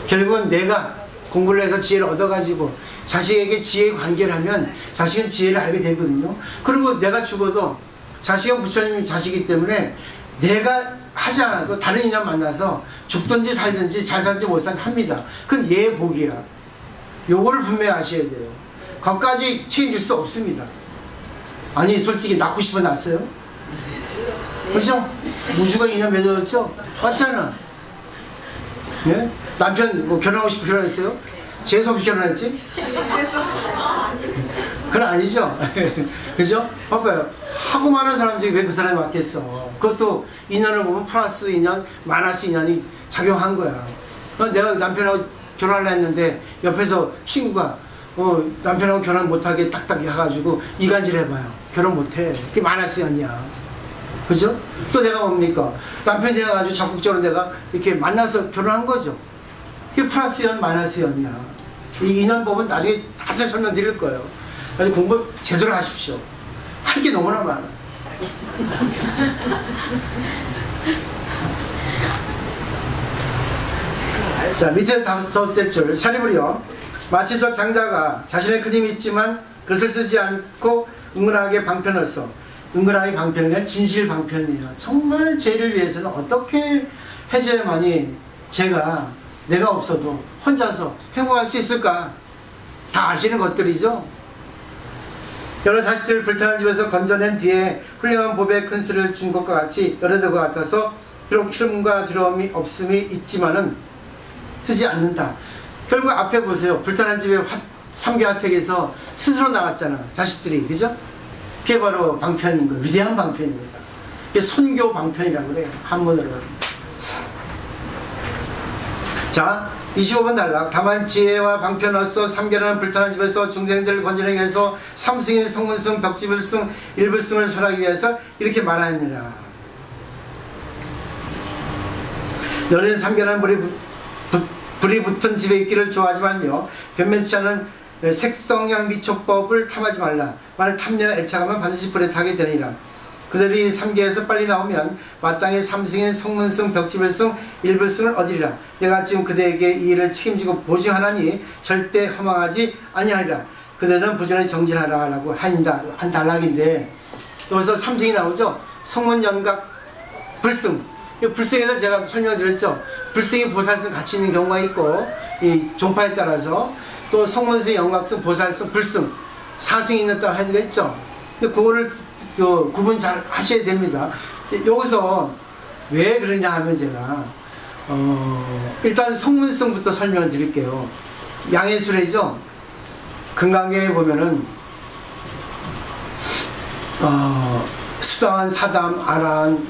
결국은 내가 공부를 해서 지혜를 얻어가지고 자식에게 지혜의 관계를 하면 자식은 지혜를 알게 되거든요. 그리고 내가 죽어도 자식은 부처님 자식이기 때문에 내가 하지 않아도 다른 인연 만나서 죽든지 살든지 잘 살든지 못 살든지 합니다. 그건 얘의 복이야. 요거를 분명히 아셔야 돼요. 거기까지 책임질 수 없습니다. 아니 솔직히 낳고 싶어 낳았어요? 그렇죠? 무주가 인연 맺어졌죠? 맞잖아. 예? 남편 뭐 결혼하고 싶어 결혼했어요? 재수없이 결혼했지? 그건 아니죠. 그죠? 봐봐요. 하고 많은 사람 중에 왜 그 사람이 맞겠어? 그것도 인연을 보면 플러스 인연, 마이너스 인연이 작용한 거야. 내가 남편하고 결혼하려 했는데 옆에서 친구가 남편하고 결혼 못하게 딱딱 해가지고 이간질 해봐요. 결혼 못해. 그게 마이너스 인연이야. 그죠? 또 내가 뭡니까? 남편이 돼가지고 적극적으로 내가 이렇게 만나서 결혼한 거죠. 이게 플러스 연, 마이너스 연이야. 이 인연법은 나중에 자세히 설명드릴 거예요. 그래서 공부 제대로 하십시오. 할 게 너무나 많아. 자, 밑에 다섯째 줄. 사리부리여. 마치 저 장자가 자신의 큰 힘이 있지만 그것을 쓰지 않고 은근하게 방편을 써. 은근하게 방편이란 진실 방편이에요. 정말 죄를 위해서는 어떻게 해줘야만이 내가 없어도 혼자서 행복할 수 있을까? 다 아시는 것들이죠. 여러 자식들을 불타는 집에서 건져낸 뒤에 훌륭한 법에 큰 수를 준 것과 같이 여러들과 같아서 비록 힘과 두려움이 없음이 있지만은 쓰지 않는다. 결국 앞에 보세요. 불타는 집에 삼계하택에서 스스로 나갔잖아. 자식들이. 그죠? 그게 바로 방편인 거예요. 위대한 방편입니다. 그게 선교 방편이라고 그래요. 한문으로. 자, 25번 단락. 다만 지혜와 방편으로서 삼계라는 불타는 집에서 중생들을 건져내기 위해서 삼승인 성문승 벽지불승 일불승을 설하기 위해서 이렇게 말하느니라. 너는 삼계라는 불이 붙은 집에 있기를 좋아하지 말며 변변치 않은 색성향 미촉법을 탐하지 말라. 만일 탐려 애착하면 반드시 불에 타게 되니라. 그들이 삼계에서 빨리 나오면 마땅히 삼승인 성문승 벽지불승 일불승을 얻으리라. 내가 지금 그대에게 이 일을 책임지고 보증하나니 절대 허망하지 아니하리라. 그들은 부지런히 정진하라 라고 한 단락인데 여기서 삼승이 나오죠. 성문연각 불승. 이 불승에서 제가 설명드렸죠. 불승이 보살승 같이 있는 경우가 있고 이 종파에 따라서 또 성문승, 연각승, 보살승, 불승 사승이 있다고 했죠. 근데 그거를 구분 잘 하셔야 됩니다. 여기서 왜 그러냐 하면 제가 일단 성문승부터 설명을 드릴게요. 양해수레죠. 금강경에 보면은 수단, 사담, 아란,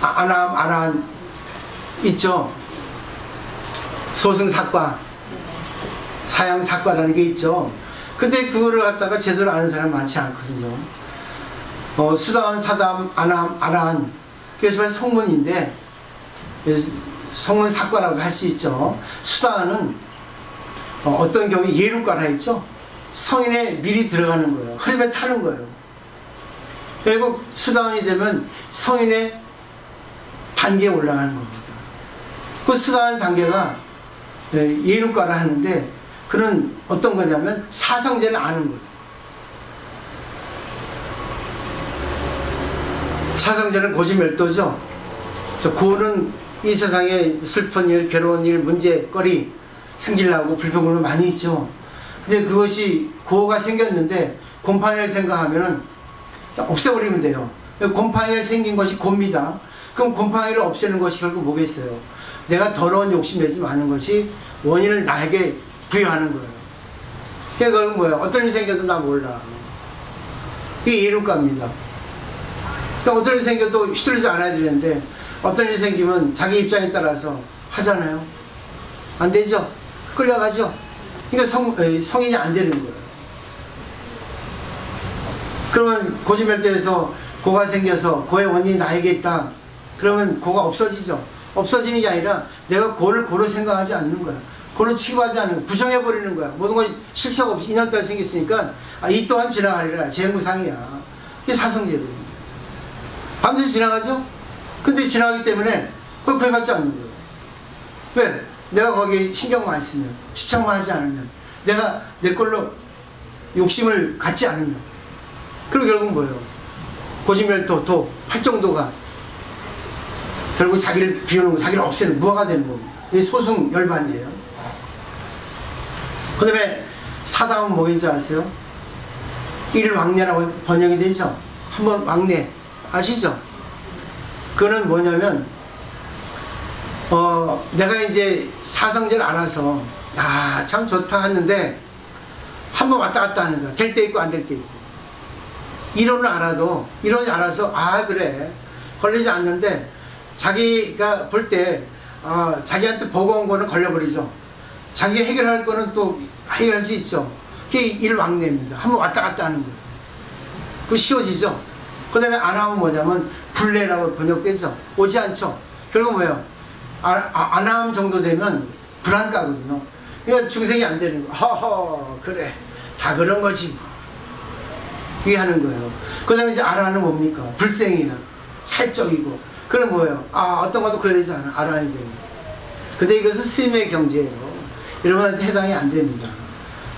아람, 아란 있죠. 소승사과, 사양사과라는 게 있죠. 근데 그거를 갖다가 제대로 아는 사람 많지 않거든요. 수단, 사담, 아람, 아란 그래서 성문인데 성문사과라고 할 수 있죠. 수단은 어떤 경우에 예루가라 했죠. 성인에 미리 들어가는 거예요. 흐름에 타는 거예요. 결국 수단이 되면 성인의 단계에 올라가는 겁니다. 그 수단 단계가 예루가라 하는데 그는 어떤 거냐면 사성제를 아는 거예요. 사성제는 고지멸도죠. 고는 이 세상에 슬픈 일, 괴로운 일, 문제거리, 승질나고 불평불만 많이 있죠. 근데 그것이 고가 생겼는데 곰팡이를 생각하면 없애버리면 돼요. 곰팡이가 생긴 것이 고입니다. 그럼 곰팡이를 없애는 것이 결국 뭐겠어요? 내가 더러운 욕심 내지 마는 것이 원인을 나에게 부여하는 거예요. 그건 뭐예요? 어떤 일이 생겨도 나 몰라. 이게 예루가입니다. 그러니까 어떤 일이 생겨도 휘둘리지 않아야 되는데 어떤 일이 생기면 자기 입장에 따라서 하잖아요. 안 되죠? 끌려가죠? 그러니까 성인이 안 되는 거예요. 그러면 고지멸도에서 고가 생겨서 고의 원인이 나에게 있다. 그러면 고가 없어지죠. 없어지는 게 아니라 내가 고를 고로 생각하지 않는 거야. 고를 취급하지 않는 거야. 부정해버리는 거야. 모든 건 실체가 없이 인연따라 생겼으니까 이 또한 지나가리라. 재무상이야. 이게 사성제거든요. 반드시 지나가죠? 근데 지나가기 때문에 그걸 구애받지 않는 거예요. 왜? 내가 거기에 신경만 안 쓰면, 집착만 하지 않으면, 내가 내 걸로 욕심을 갖지 않으면, 그리고 결국은 뭐예요? 고지멸도, 팔정도가 결국 자기를 비우는 거, 자기를 없애는 무화가 되는 겁니다. 이게 소승 열반이에요. 그 다음에 사다음은 뭐인지 아세요? 일왕래라고 번역이 되죠? 한번 왕래 아시죠? 그거는 뭐냐면 내가 이제 사성제를 알아서 참 좋다 했는데 한번 왔다 갔다 하는 거야. 될 때 있고 안 될 때 있고. 이론을 알아서 그래 걸리지 않는데 자기가 볼 때 자기한테 버거운 거는 걸려버리죠. 자기가 해결할 거는 또 해결할 수 있죠. 그게 일왕래입니다. 한번 왔다 갔다 하는 거예요. 그거 쉬워지죠. 그 다음에 안 하면 뭐냐면 불례라고 번역되죠. 오지 않죠. 결국 뭐예요? 안 하면 정도 되면 불안가거든요. 그러니까 중생이 안 되는 거. 허허 그래 다 그런 거지 뭐. 이게 하는 거예요. 그 다음에 이제 안 하는 뭡니까? 불생이나 살적이고. 그건 뭐예요? 어떤 것도 그래야 되지 않아. 알아야 되는 거예요. 근데 이것은 스님의 경지예요. 여러분한테 해당이 안 됩니다.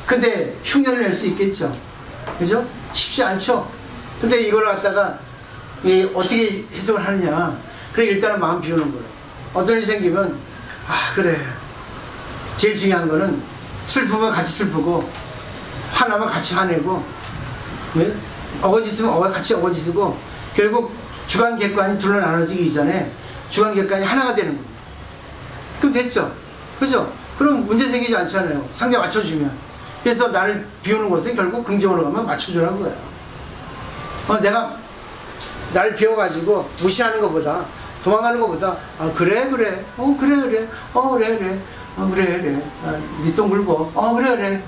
근데 흉내를 낼 수 있겠죠. 그죠? 쉽지 않죠? 근데 이걸 갖다가 어떻게 해석을 하느냐. 그래 일단은 마음 비우는 거예요. 어떤 일이 생기면 그래 제일 중요한 거는 슬프면 같이 슬프고 화나면 같이 화내고 어거지쓰면 같이 어거지쓰고 결국 주관객관이 둘로 나눠지기 전에 주관객관이 하나가 되는 겁니다. 그럼 됐죠? 그죠? 그럼 문제 생기지 않잖아요. 상대 맞춰주면. 그래서 나를 비우는 것은 결국 긍정으로 가면 맞춰주라는 거예요. 내가 나를 비워가지고 무시하는 것보다 도망가는 것보다 그래 그래 네 똥 굴고 그래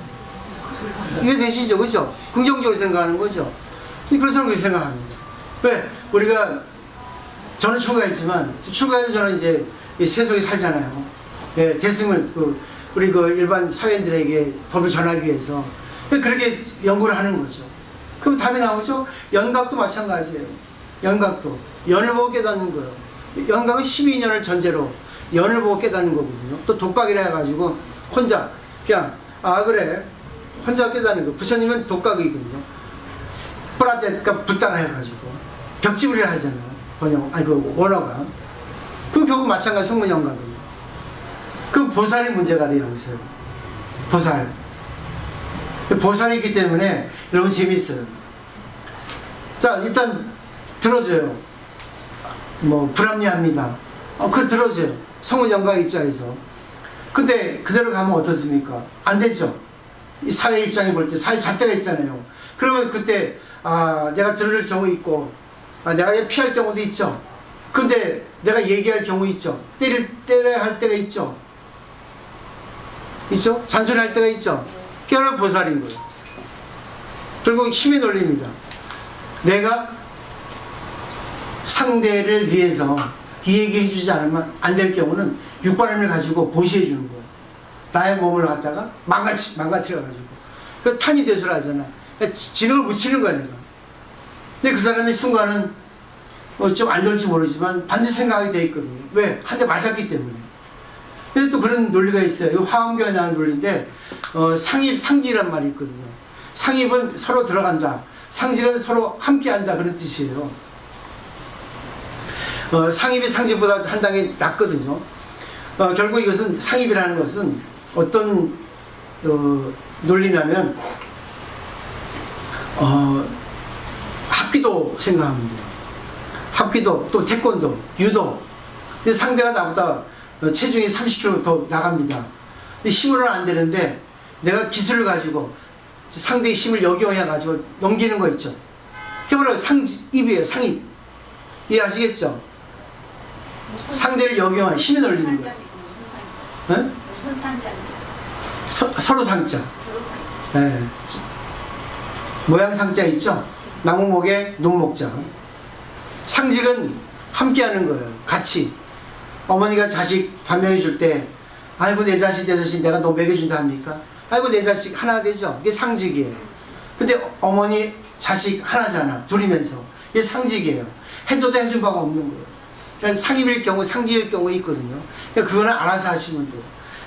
이게 되시죠. 그죠? 긍정적으로 생각하는 거죠. 그래서 그렇게 생각합니다. 왜? 저는 출가했지만 출가해도 저는 이제 세속에 살잖아요. 대승을 우리 일반 사회인들에게 법을 전하기 위해서 그렇게 연구를 하는 거죠. 그럼 답이 나오죠? 연각도 마찬가지예요. 연각도 연을 보고 깨닫는 거예요. 연각은 12년을 전제로 연을 보고 깨닫는 거거든요. 또 독각이라 해가지고 혼자 그냥 그래 혼자 깨닫는 거. 부처님은 독각이거든요. 프라데가 붙다라 해가지고 벽지불이라 하잖아요. 원어가. 그 결국 마찬가지 성문연각이에요. 그 보살이 문제가 돼요. 여기서 보살. 보살이 있기 때문에 여러분 재밌어요. 자 일단 들어줘요. 불합리합니다. 그걸 들어줘요. 성문연각 입장에서. 근데 그대로 가면 어떻습니까? 안 되죠. 이 사회 입장에 볼 때 사회 잣대가 있잖아요. 그러면 그때 내가 들을 경우 있고 내가 피할 경우도 있죠. 근데 내가 얘기할 경우 있죠. 때려야 할 때가 있죠. 있죠? 잔소리할 때가 있죠. 그게 보살인 거예요. 결국 힘의 논리입니다. 내가 상대를 위해서 이 얘기 해주지 않으면 안 될 경우는 육바람을 가지고 보시해 주는 거예요. 나의 몸을 갖다가 망가뜨려가지고. 그 탄이 대수를 하잖아. 진흙을 묻히는 거야, 내가. 근데 그 사람이 순간은 좀 안 좋을지 모르지만 반드시 생각하게 돼 있거든요. 왜? 한 대 맞았기 때문에. 근데 또 그런 논리가 있어요. 이 화엄경에 나오는 논리인데, 상입, 상지란 말이 있거든요. 상입은 서로 들어간다. 상지는 서로 함께 한다. 그런 뜻이에요. 상입이 상지보다 한 단계 낮거든요. 결국 이것은 상입이라는 것은 어떤 논리냐면 합기도 생각합니다. 합기도, 또 태권도, 유도. 근데 상대가 나보다 체중이 30kg 더 나갑니다. 근데 힘으로는 안 되는데 내가 기술을 가지고 상대의 힘을 역용해가지고 넘기는 거 있죠. 그게 바로 상입이에요. 상입. 이해하시겠죠? 상대를 역용한 힘이 놀리는 거예요. 무슨 상자? 서로 상자. 네. 모양 상자 있죠? 나무목에 눈목자. 상직은 함께 하는 거예요. 같이. 어머니가 자식 반명해 줄 때, 아이고 내 자식 내 자식 내가 너 먹여준다 합니까? 아이고 내 자식 하나 되죠. 이게 상직이에요. 근데 어머니 자식 하나잖아. 둘이면서. 이게 상직이에요. 해줘도 해준 바가 없는 거예요. 그러니까 상입일 경우 상직일 경우 있거든요. 그러니까 그거는 알아서 하시면 돼요.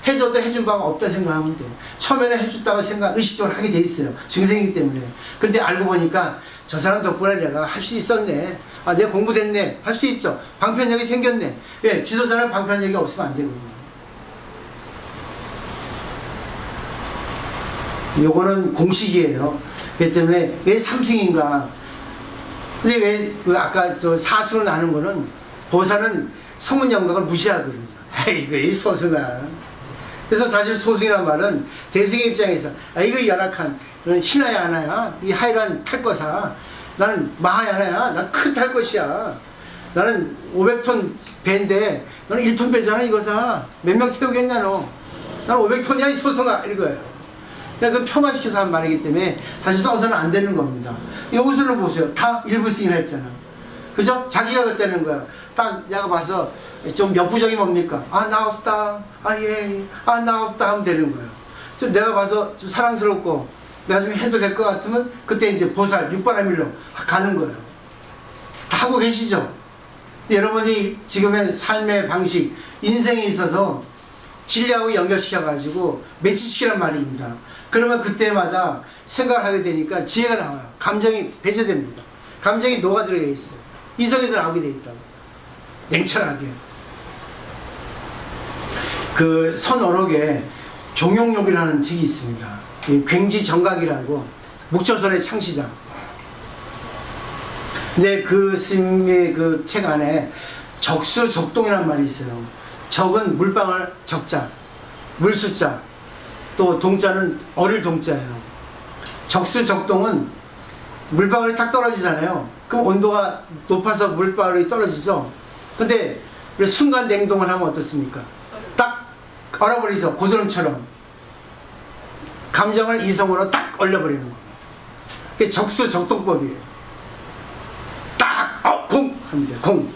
해줘도 해준 바가 없다 생각하면 돼요. 처음에는 해줬다고 의식적으로 하게 돼 있어요. 중생이기 때문에. 근데 알고 보니까 저 사람 덕분에 내가 할 수 있었네. 아, 내가 공부됐네. 할 수 있죠. 방편력이 생겼네. 예, 지도자는 방편력이 없으면 안 되거든요. 요거는 공식이에요. 그렇기 때문에 왜 삼승인가? 근데 왜 그 아까 저 사승을 나눈 거는 보살은 성문 영각을 무시하거든요. 아이고 이 소승아. 그래서 사실 소승이란 말은 대승의 입장에서 아 이거 열악한 신하야 하나야 이 하이란 탈 거사 나는 마하야 하나야 난 큰 탈 것이야 나는 500톤 배인데 너는 1톤 배잖아 이거사 몇 명 태우겠냐 너 나는 500톤이야 이 소승아 이거예요. 그러니까 그 폄하시켜서 한 말이기 때문에 사실 써서는 안 되는 겁니다. 여기서는 보세요. 다 일부승이라 했잖아. 그죠? 자기가 그때는 거야. 딱 내가 봐서 좀 역부족이 뭡니까? 아 나 없다. 아 예. 아 나 없다 하면 되는 거예요. 좀 내가 봐서 좀 사랑스럽고 내가 좀 해도 될 것 같으면 그때 이제 보살 육바라밀로 가는 거예요. 다 하고 계시죠? 여러분이 지금의 삶의 방식 인생에 있어서 진리하고 연결시켜가지고 매치시키란 말입니다. 그러면 그때마다 생각을 하게 되니까 지혜가 나와요. 감정이 배제됩니다. 감정이 녹아들어 있어요. 이성이 더 나오게 돼 있다고. 냉철하게. 그 선어록에 종용록이라는 책이 있습니다. 굉지정각이라고 목조선의 창시자. 근데 그 스님의 그 책 안에 적수적동이라는 말이 있어요. 적은 물방울 적자, 물수자, 또 동자는 어릴 동자예요. 적수적동은 물방울이 딱 떨어지잖아요. 그럼 온도가 높아서 물방울이 떨어지죠. 근데 순간 냉동을 하면 어떻습니까? 딱 얼어버리죠. 고드름처럼. 감정을 이성으로 딱 얼려버리는 겁니다. 그게 적수적동법이에요. 딱 공! 하면 돼요. 공.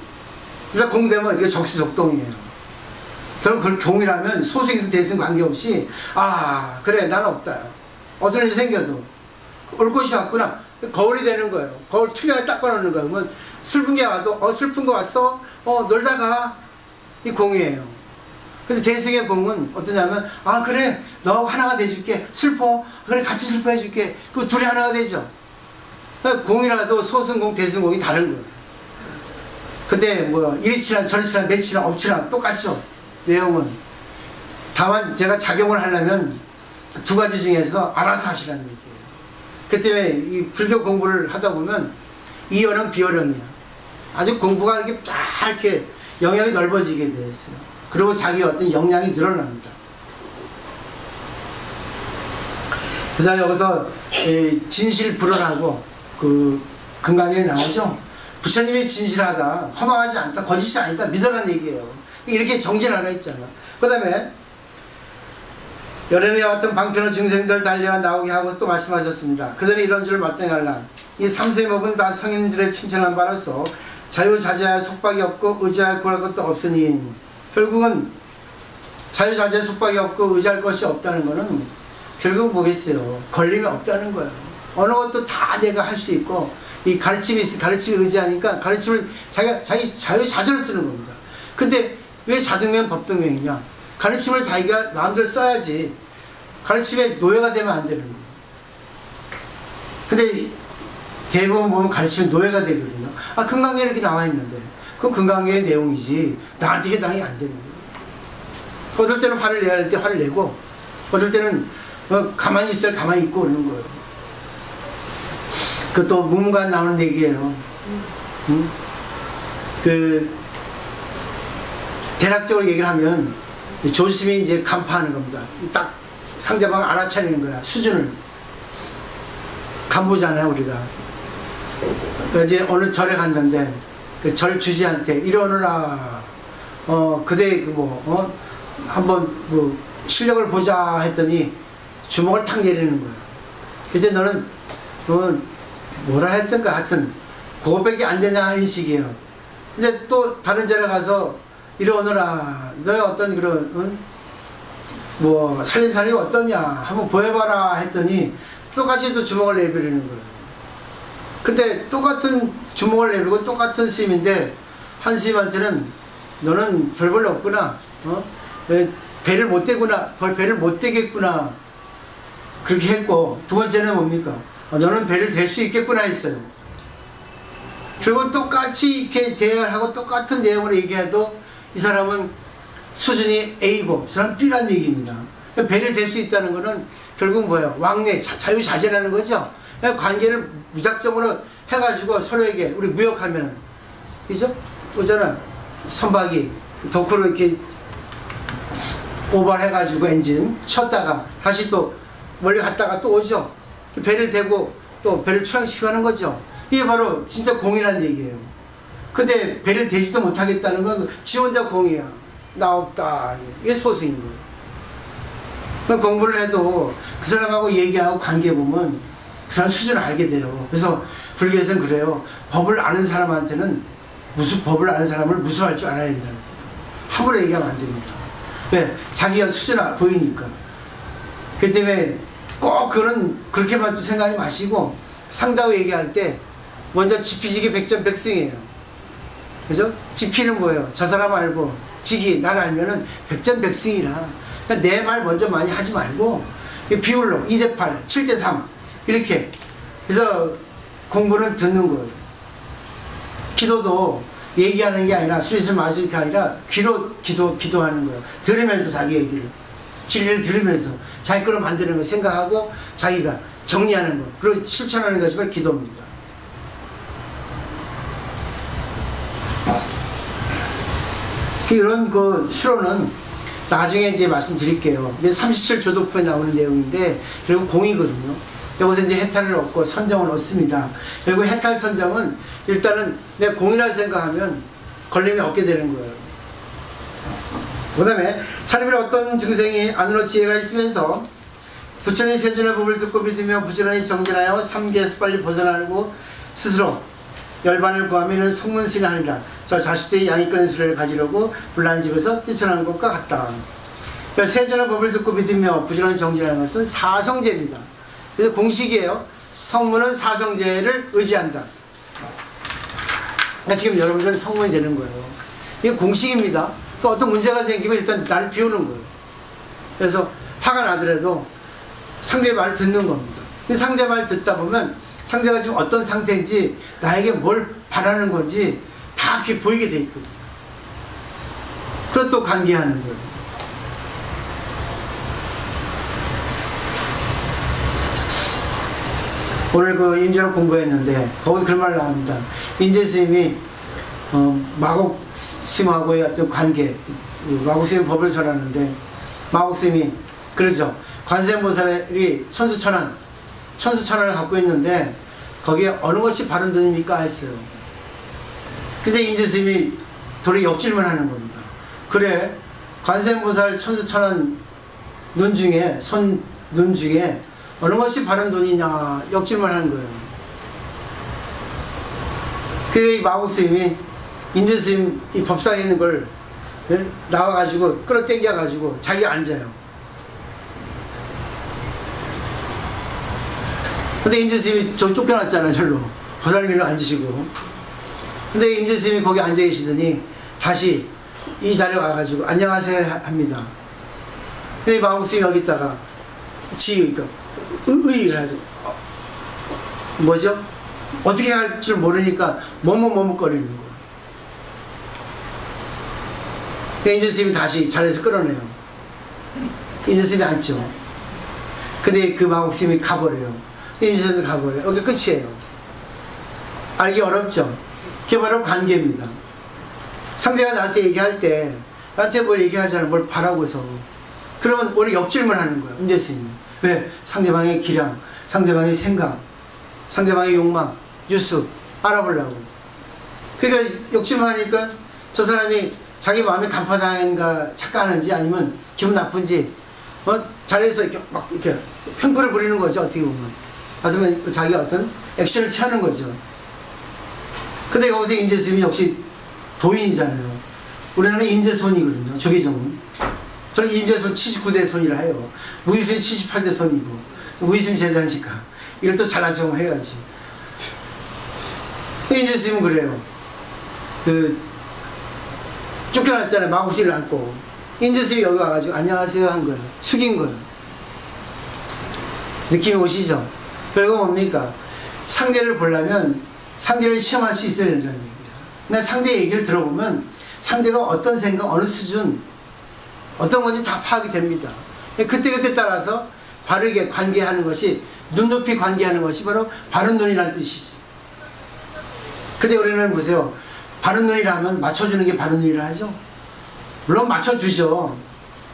그래서 공 되면 이게 적수적동이에요. 결국 그걸 공이라면 소승이든 대승 관계없이 아 그래 나는 없다. 어떤 일이 생겨도 올 것이 왔구나. 거울이 되는 거예요. 거울 투명하게 딱 걸어놓는 거예요. 그러면 슬픈 게 와도 슬픈 거 왔어? 놀다가 이 공이에요. 근데 대승의 공은 어떠냐면 아 그래 너하고 하나가 돼줄게. 슬퍼. 그래 같이 슬퍼해줄게. 그럼 둘이 하나가 되죠. 공이라도 소승공 대승공이 다른 거예요. 근데 뭐 이리 치나 저리 치나 내 치나 엎치나 똑같죠. 내용은. 다만 제가 작용을 하려면 두 가지 중에서 알아서 하시라는 얘기예요. 그 때문에 이 불교 공부를 하다 보면 이어령 비어령이야. 아주 공부가 이렇게 쫙 이렇게 영역이 넓어지게 되어 있어요. 그리고 자기 어떤 역량이 늘어납니다. 그래서 여기서 진실불언하고 그 금강경에 나오죠. 부처님이 진실하다, 허망하지 않다, 거짓이 아니다, 믿으라는 얘기예요. 이렇게 정진을 하나 있잖아. 그 다음에 열연에 왔던 방편의 중생들 달려와 나오게 하고 또 말씀하셨습니다. 그들은 이런 줄 마땅하라. 이 삼세법은 다 성인들의 칭찬한 바라서 자유자재할 속박이 없고 의지할 구할 것도 없으니 결국은 자유자재 속박이 없고 의지할 것이 없다는 것은 결국 뭐겠어요? 걸림이 없다는 거예요. 어느 것도 다 내가 할 수 있고 이 가르침이 의지하니까 가르침을 자기 자유자재를 쓰는 겁니다. 근데 왜 자등면 법등명이냐? 가르침을 자기가 마음대로 써야지 가르침에 노예가 되면 안 되는 거예요. 근데 대부분 보면 가르침에 노예가 되거든요. 아 금강경에 이렇게 나와 있는데 그건 금강경의 내용이지 나한테 해당이 안 되는 거예요. 어떨 때는 화를 내야 할 때 화를 내고 어떨 때는 가만히 있을 가만히 있고 그러는 거예요. 그것도 무문관 나오는 얘기예요. 그 대략적으로 얘기를 하면 조심히 이제 간파하는 겁니다. 딱 상대방을 알아차리는 거야. 수준을 간보잖아요 우리가. 이제 어느 절에 갔는데 그 절 주지한테 이러느라 그대 한번 뭐 실력을 보자 했더니 주먹을 탁 내리는 거야. 이제 너는 뭐라 했던가 하여튼 그거밖에 안 되냐 하는 식이에요. 근데 또 다른 자리에 가서 이러느라 너의 어떤 그런 뭐 살림살이 어떠냐 한번 보여봐라 했더니 똑같이 또 주먹을 내버리는 거예요. 근데 똑같은 주먹을 내밀고 똑같은 스님인데 한 스님한테는 너는 별 볼 일 없구나, 배를 못 대구나, 배를 못 대겠구나 그렇게 했고, 두 번째는 뭡니까? 너는 배를 댈 수 있겠구나 했어요. 결국 똑같이 이렇게 대화를 하고 똑같은 내용으로 얘기해도 이 사람은 수준이 A고 저 사람은 B라는 얘기입니다. 배를 댈 수 있다는 거는 결국 뭐예요? 왕래, 자유자재라는 거죠. 관계를 무작정으로 해가지고 서로에게 우리 무역하면은, 그죠? 오잖아. 선박이 도크로 이렇게 오버해가지고 엔진 쳤다가 다시 또 멀리 갔다가 또 오죠. 배를 대고 또 배를 출항시키고 하는 거죠. 이게 바로 진짜 공이라는 얘기예요. 근데 배를 대지도 못하겠다는 건 지 혼자 공이야. 나 없다. 이게 소승인 거예요. 공부를 해도 그 사람하고 얘기하고 관계 보면 그 사람 수준을 알게 돼요. 그래서 불교에서는 그래요. 법을 아는 사람한테는 법을 아는 사람을 무수할 줄 알아야 된다는 거예요. 함부로 얘기하면 안 됩니다. 왜? 자기가 수준을 보이니까. 그 때문에 꼭 그런 그렇게만 또 생각하지 마시고 상다고 얘기할 때 먼저 지피지기 백전백승이에요. 그죠? 지피는 뭐예요? 저 사람 알고 지기 날 알면은 백전백승이라. 그러니까 내 말 먼저 많이 하지 말고 비율로 2대8, 7대3 이렇게. 그래서 공부는 듣는 거예요. 기도도 얘기하는 게 아니라 수리를 마실 게 아니라 귀로 기도하는 거예요. 들으면서 자기 얘기를, 진리를 들으면서 자기 거로 만드는 거 생각하고 자기가 정리하는 거, 그리고 실천하는 것이 바로 기도입니다. 이런 그 수로는 나중에 이제 말씀드릴게요. 이게 37조도표에 나오는 내용인데 결국 공이거든요. 여기서 이제 해탈을 얻고 선정을 얻습니다. 결국 해탈 선정은 일단은 내 공이라 생각하면 걸림이 없게 되는 거예요. 그 다음에 사리비를 어떤 증생이 안으로 지혜가 있으면서 부처님 세존의 법을 듣고 믿으며 부지런히 정진하여 삼계에서 빨리 벗어나고 스스로 열반을 구하면 성문승을 하니라. 저 자식들이 양이권의 수레를 가지려고 불난 집에서 뛰쳐나온 것과 같다. 그러니까 세존의 법을 듣고 믿으며 부지런히 정진하는 것은 사성제입니다. 그래서 공식이에요. 성문은 사성제를 의지한다. 그러니까 지금 여러분들은 성문이 되는 거예요. 이게 공식입니다. 그러니까 어떤 문제가 생기면 일단 나를 비우는 거예요. 그래서 화가 나더라도 상대의 말을 듣는 겁니다. 근데 상대 말 듣다 보면 상대가 지금 어떤 상태인지 나에게 뭘 바라는 건지 다 이렇게 보이게 돼 있거든요. 그래서 또 관계하는 거예요. 오늘 그 임재로 공부했는데 거기서 그런 말 나옵니다. 임재 스님이 마곡 스님하고의 어떤 관계, 마곡 스님 법을 전하는데 마곡 스님이 그러죠. 관세음보살이 천수천안을 갖고 있는데 거기에 어느 것이 바른 돈입니까? 했어요. 근데 임재 스님이 도리 역질문 하는 겁니다. 그래, 관세음보살 천수천안 눈 중에 어느 것이 바른 돈이냐 역질문 하는 거예요. 그 마곡 스님이 임재 스님 이 법상에 있는 걸 나와가지고 끌어당겨가지고 자기가 앉아요. 근데 임재 스님이 저 쫓겨났잖아요. 절로 보살님이 앉으시고. 근데 임재 스님이 거기 앉아 계시더니 다시 이 자리에 와가지고 안녕하세요 합니다. 근데 마곡 스님이 여기 있다가 의의해가지고 뭐죠? 어떻게 할 줄 모르니까 머뭇거리는 거예요. 임재 스님이 다시 자리에서 끌어내요. 임재 스님이 앉죠. 근데 그 마곡 스님이 가버려요. 임재 스님이 가버려요. 여기 끝이에요. 알기 어렵죠? 그게 바로 관계입니다. 상대가 나한테 얘기할 때 나한테 뭘 얘기하잖아요. 뭘 바라고서. 그러면 우리 역질문 하는 거예요. 임재 스님이. 왜? 상대방의 기량, 상대방의 생각, 상대방의 욕망, 뉴스 알아보려고. 그러니까 역질문하니까 저 사람이 자기 마음이 간파당한가 착각하는지 아니면 기분 나쁜지 자리에서 이렇게 막 이렇게 횡포를 부리는 거죠. 어떻게 보면. 하여튼 자기가 어떤 액션을 취하는 거죠. 근데 거기서 임재 스님이 역시 도인이잖아요. 우리나라는 임재손이거든요. 조계종은. 저는 임재손 79대 손이라 해요. 무이순이 78대 손이고, 무이순 제자니까 이걸 또 잘난 척 해야지. 임재스님은 그래요. 쫓겨났잖아요. 마구씨를 안고. 임재스님이 여기 와가지고 안녕하세요 한 거예요. 숙인 거예요. 느낌이 오시죠? 결국 뭡니까? 상대를 보려면 상대를 시험할 수 있어야 된다는 얘기예요. 그러니까 상대 얘기를 들어보면 상대가 어떤 생각, 어느 수준, 어떤 건지 다 파악이 됩니다. 그때그때 따라서 바르게 관계하는 것이, 눈높이 관계하는 것이 바로 바른 눈이라는 뜻이지. 근데 우리는 보세요. 바른 눈이라 하면 맞춰주는 게 바른 눈이라 하죠. 물론 맞춰주죠.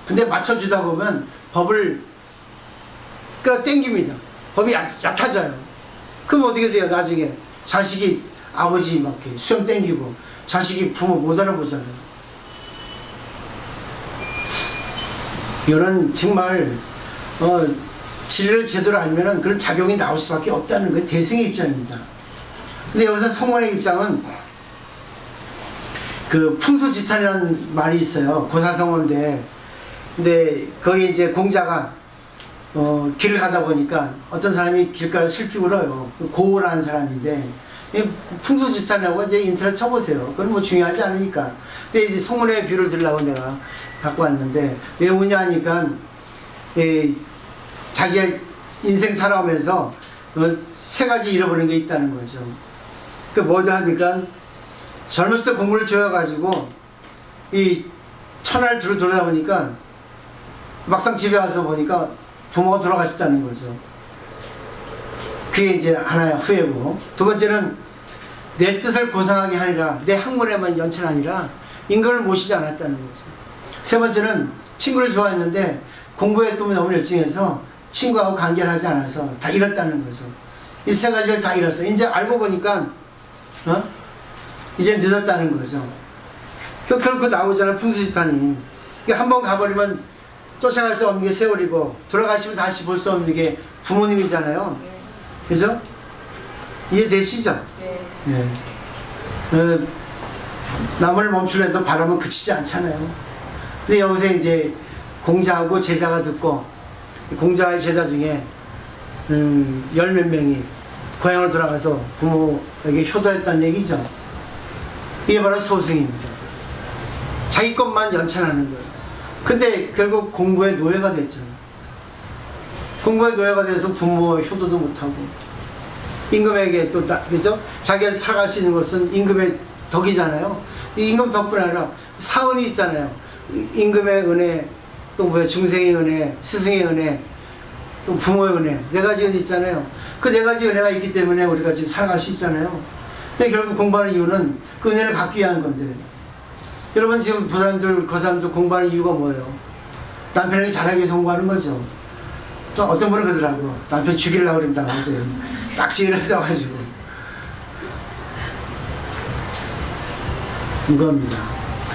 근데 맞춰주다 보면 법을 끌어당깁니다. 법이 얕아져요. 그럼 어떻게 돼요? 나중에 자식이 아버지 막 수염 땡기고 자식이 부모 못 알아보잖아요. 이런 정말 진리를 제대로 알면은 그런 작용이 나올 수밖에 없다는 게 대승의 입장입니다. 근데 여기서 성문의 입장은 그 풍수지탄이라는 말이 있어요. 고사성어인데, 근데 거기 이제 공자가 길을 가다 보니까 어떤 사람이 길가를 슬피 울어요. 고우라는 사람인데, 풍수지탄이라고 이제 인터넷 쳐보세요. 그건 뭐 중요하지 않으니까. 근데 이제 성문의 뷰를 들려고 내가 갖고 왔는데, 왜 우냐 하니까 자기가 인생 살아오면서 세 가지 잃어버린 게 있다는 거죠. 그 뭐다 하니까 젊었을 때 공부를 줘가지고 이 천하를 돌아다 보니까 막상 집에 와서 보니까 부모가 돌아가셨다는 거죠. 그게 이제 하나의 후회고, 두 번째는 내 뜻을 고상하게 하니라, 내 학문에만 연천하니라 임금을 모시지 않았다는 거죠. 세 번째는 친구를 좋아했는데 공부에 또 너무 열중해서 친구하고 관계를 하지 않아서 다 잃었다는 거죠. 이 세 가지를 다 잃었어요. 이제 알고 보니까 이제 늦었다는 거죠. 결국 나오잖아요. 풍수지탄이. 한 번 가버리면 쫓아갈 수 없는 게 세월이고, 돌아가시면 다시 볼 수 없는 게 부모님이잖아요. 그죠? 이해되시죠? 네. 남을 멈추려도 바람은 그치지 않잖아요. 근데 여기서 이제 공자하고 제자가 듣고, 공자의 제자 중에 열 몇 명이 고향을 돌아가서 부모에게 효도했다는 얘기죠. 이게 바로 소승입니다. 자기 것만 연찬하는 거예요. 근데 결국 공부의 노예가 됐잖아요. 공부의 노예가 돼서 부모의 효도도 못하고, 임금에게 또 그죠? 자기가 살아갈 수 있는 것은 임금의 덕이잖아요. 이 임금 덕분에 아니라 사은이 있잖아요. 임금의 은혜, 또 뭐야, 중생의 은혜, 스승의 은혜, 또 부모의 은혜, 네 가지 은혜 있잖아요. 그 네 가지 은혜가 있기 때문에 우리가 지금 살아갈 수 있잖아요. 근데 결국 공부하는 이유는 그 은혜를 갖기 위한 건데, 여러분 지금 그 사람들 공부하는 이유가 뭐예요? 남편에게 잘하기 위해서 공부하는 거죠. 또 어떤 분은 그러더라고. 남편 죽이려고 그런다고 하는데 딱지를 떠가지고 이겁니다.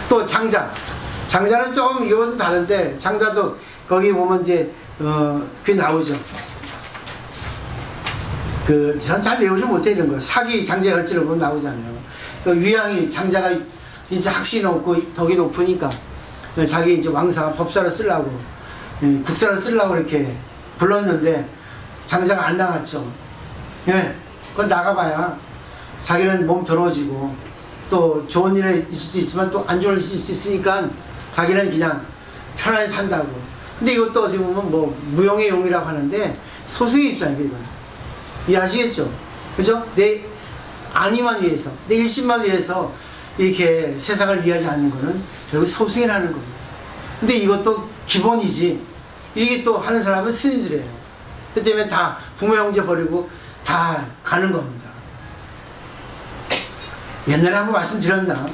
또 장자는 좀 이거는 다른데, 장자도 거기 보면 이제 그게 나오죠. 전 잘 외우지 못해 이런 거. 사기 장자 혈지를 보면 나오잖아요. 위양이, 장자가 이제 학식이 높고 덕이 높으니까 자기 이제 왕사가 법사를 쓰려고, 국사를 쓰려고 이렇게 불렀는데 장자가 안 나갔죠. 예, 그건 나가봐야 자기는 몸 더러워지고 또 좋은 일에 있을 수 있지만 또 안 좋을 수 있으니까 자기는 그냥 편하게 산다고. 근데 이것도 어떻게 보면 뭐 무용의 용이라고 하는데 소수의 입장이에요. 이건 이해하시겠죠? 그죠? 내 안위만 위해서, 내 일심만 위해서 이렇게 세상을 이해하지 않는 거는 결국 소승이라는 겁니다. 근데 이것도 기본이지. 이게 또 하는 사람은 스님들이에요. 그 때문에 다 부모 형제 버리고 다 가는 겁니다. 옛날에 한번 말씀드렸나?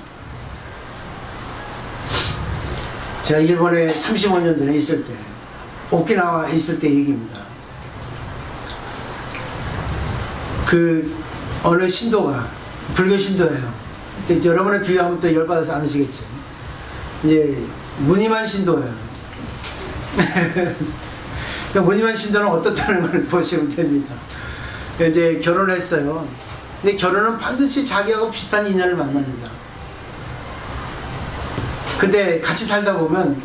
제가 일본에 35년 전에 있을 때, 오키나와에 있을 때 얘기입니다. 어느 신도가, 불교 신도예요. 여러분의 비유하면 또 열받아서 안 오시겠죠. 이제, 무늬만 신도예요. 그러니까 무늬만 신도는 어떻다는 걸 보시면 됩니다. 이제 결혼을 했어요. 근데 결혼은 반드시 자기하고 비슷한 인연을 만납니다. 근데 같이 살다 보면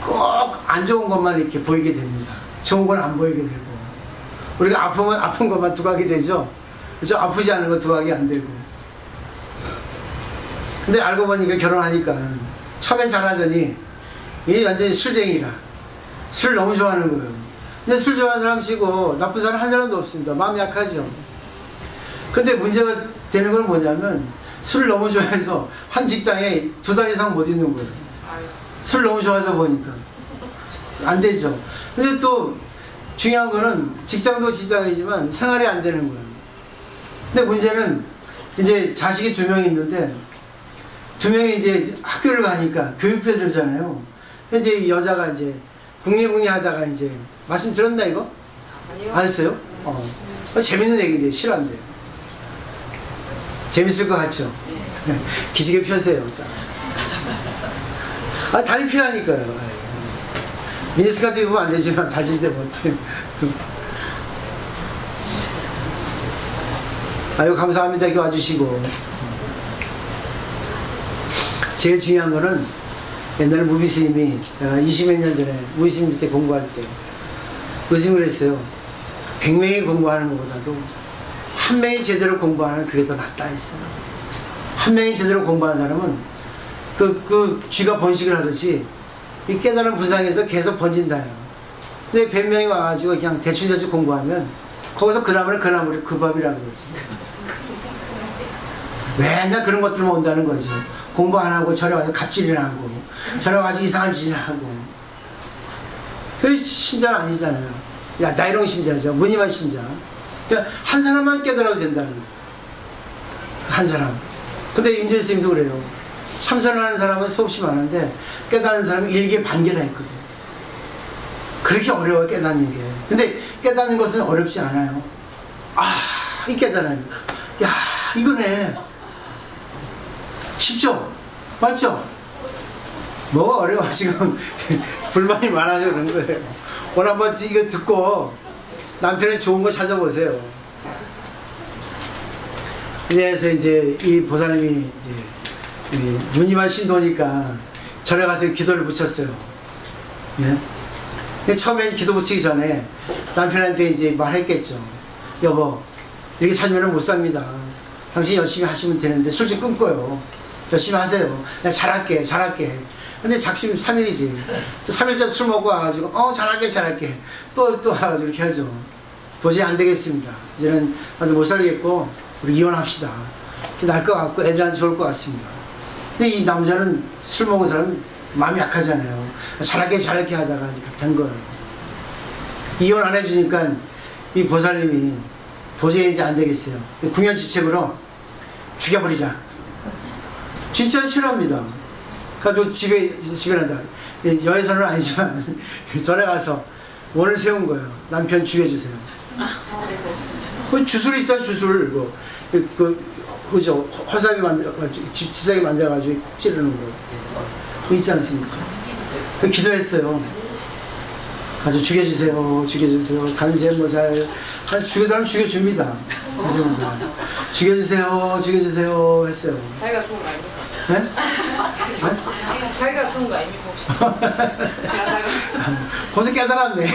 꼭 안 좋은 것만 이렇게 보이게 됩니다. 좋은 건 안 보이게 되고, 우리가 아프면 아픈 것만 두각이 되죠. 그죠? 아프지 않은 거 두각이 안 되고. 근데 알고 보니까 결혼하니까 처음엔 잘하더니 이게 완전히 술쟁이라 술 너무 좋아하는 거예요. 근데 술 좋아하는 사람 치고 나쁜 사람 한 사람도 없습니다. 마음 약하죠. 근데 문제가 되는 건 뭐냐면 술을 너무 좋아해서 한 직장에 2달 이상 못 있는 거예요. 술 너무 좋아하다 보니까 안 되죠. 근데 또 중요한 거는 직장도 직장이지만 생활이 안 되는 거예요. 근데 문제는 이제 자식이 2명이 있는데 2명이 이제 학교를 가니까 교육표 들잖아요. 이제 여자가 이제 궁리궁리 하다가 이제 말씀 들었나 이거? 아니요. 안 했어요? 재밌는 얘기인데 싫어한대요. 재밌을 것 같죠? 기지개 펴세요. 다리 피라니까요. 미니스커트 입으면 안 되지만 바지인데 못해. 아유 감사합니다. 이렇게 와주시고. 제일 중요한 거는 옛날에 무비스님이 제가 20몇 년 전에 무비스님 밑에 공부할 때 의심을 했어요. 100명이 공부하는 것보다도 한 명이 제대로 공부하는 그게 더 낫다 했어요. 한 명이 제대로 공부하는 사람은 그 쥐가 번식을 하듯이 이 깨달은 분상에서 계속 번진다요. 근데 100명이 와가지고 그냥 대충 공부하면 거기서 그 나물이 그 밥이라는 거지. 맨날 그런 것들만 온다는 거죠. 공부 안 하고 절에 와서 갑질이나 하고 절에 와서 이상한 짓이나 하고. 그 신자는 아니잖아요. 야, 나이롱 신자죠. 무늬만 신자. 그러니까 한 사람만 깨달아도 된다는 거예요. 한 사람. 근데 임재 스님도 그래요. 참선하는 사람은 수없이 많은데 깨닫는 사람은 일개 반개나 있거든. 그렇게 어려워요, 깨닫는 게. 근데 깨닫는 것은 어렵지 않아요. 이 깨달아요. 야, 이거네. 쉽죠? 맞죠? 뭐가 어려워. 지금 불만이 많아서 그런 거예요. 오늘 한번 이거 듣고 남편의 좋은 거 찾아보세요. 그래서 이제 이 보살님이 이제 무늬만 신도니까 절에 가서 기도를 붙였어요. 예? 처음에 기도 붙이기 전에 남편한테 이제 말했겠죠. 여보, 이렇게 살면 못 삽니다. 당신 열심히 하시면 되는데 술집 끊고요. 열심히 하세요. 내가 잘할게. 근데 작심 3일이지. 3일째 술 먹고 와가지고 잘할게. 또 와가지고 이렇게 하죠. 도저히 안 되겠습니다. 이제는 나도 못 살겠고 우리 이혼합시다. 날 것 같고 애들한테 좋을 것 같습니다. 근데 이 남자는 술 먹은 사람은 마음이 약하잖아요. 잘할게 하다가 그렇게 된 거예요. 이혼 안 해주니까 이 보살님이 도저히 이제 안 되겠어요. 궁연지책으로 죽여버리자. 진짜 싫어합니다. 가지고 집에 난다. 여에서는 아니지만 전에 가서 원을 세운 거예요. 남편 죽여주세요. 그 주술 있잖아, 주술. 그죠? 허사비 만들어가지고, 집사기 만들어가지고 콕 찌르는 거. 그거 있지 않습니까? 그 기도했어요. 가서 죽여주세요. 간세모살. 죽여달라면 죽여줍니다. 죽여주세요. 했어요. 자기가 좋은 거 아닙니까? 네? 자기가 좋은 거 아닙니까? 벌써 깨달았네.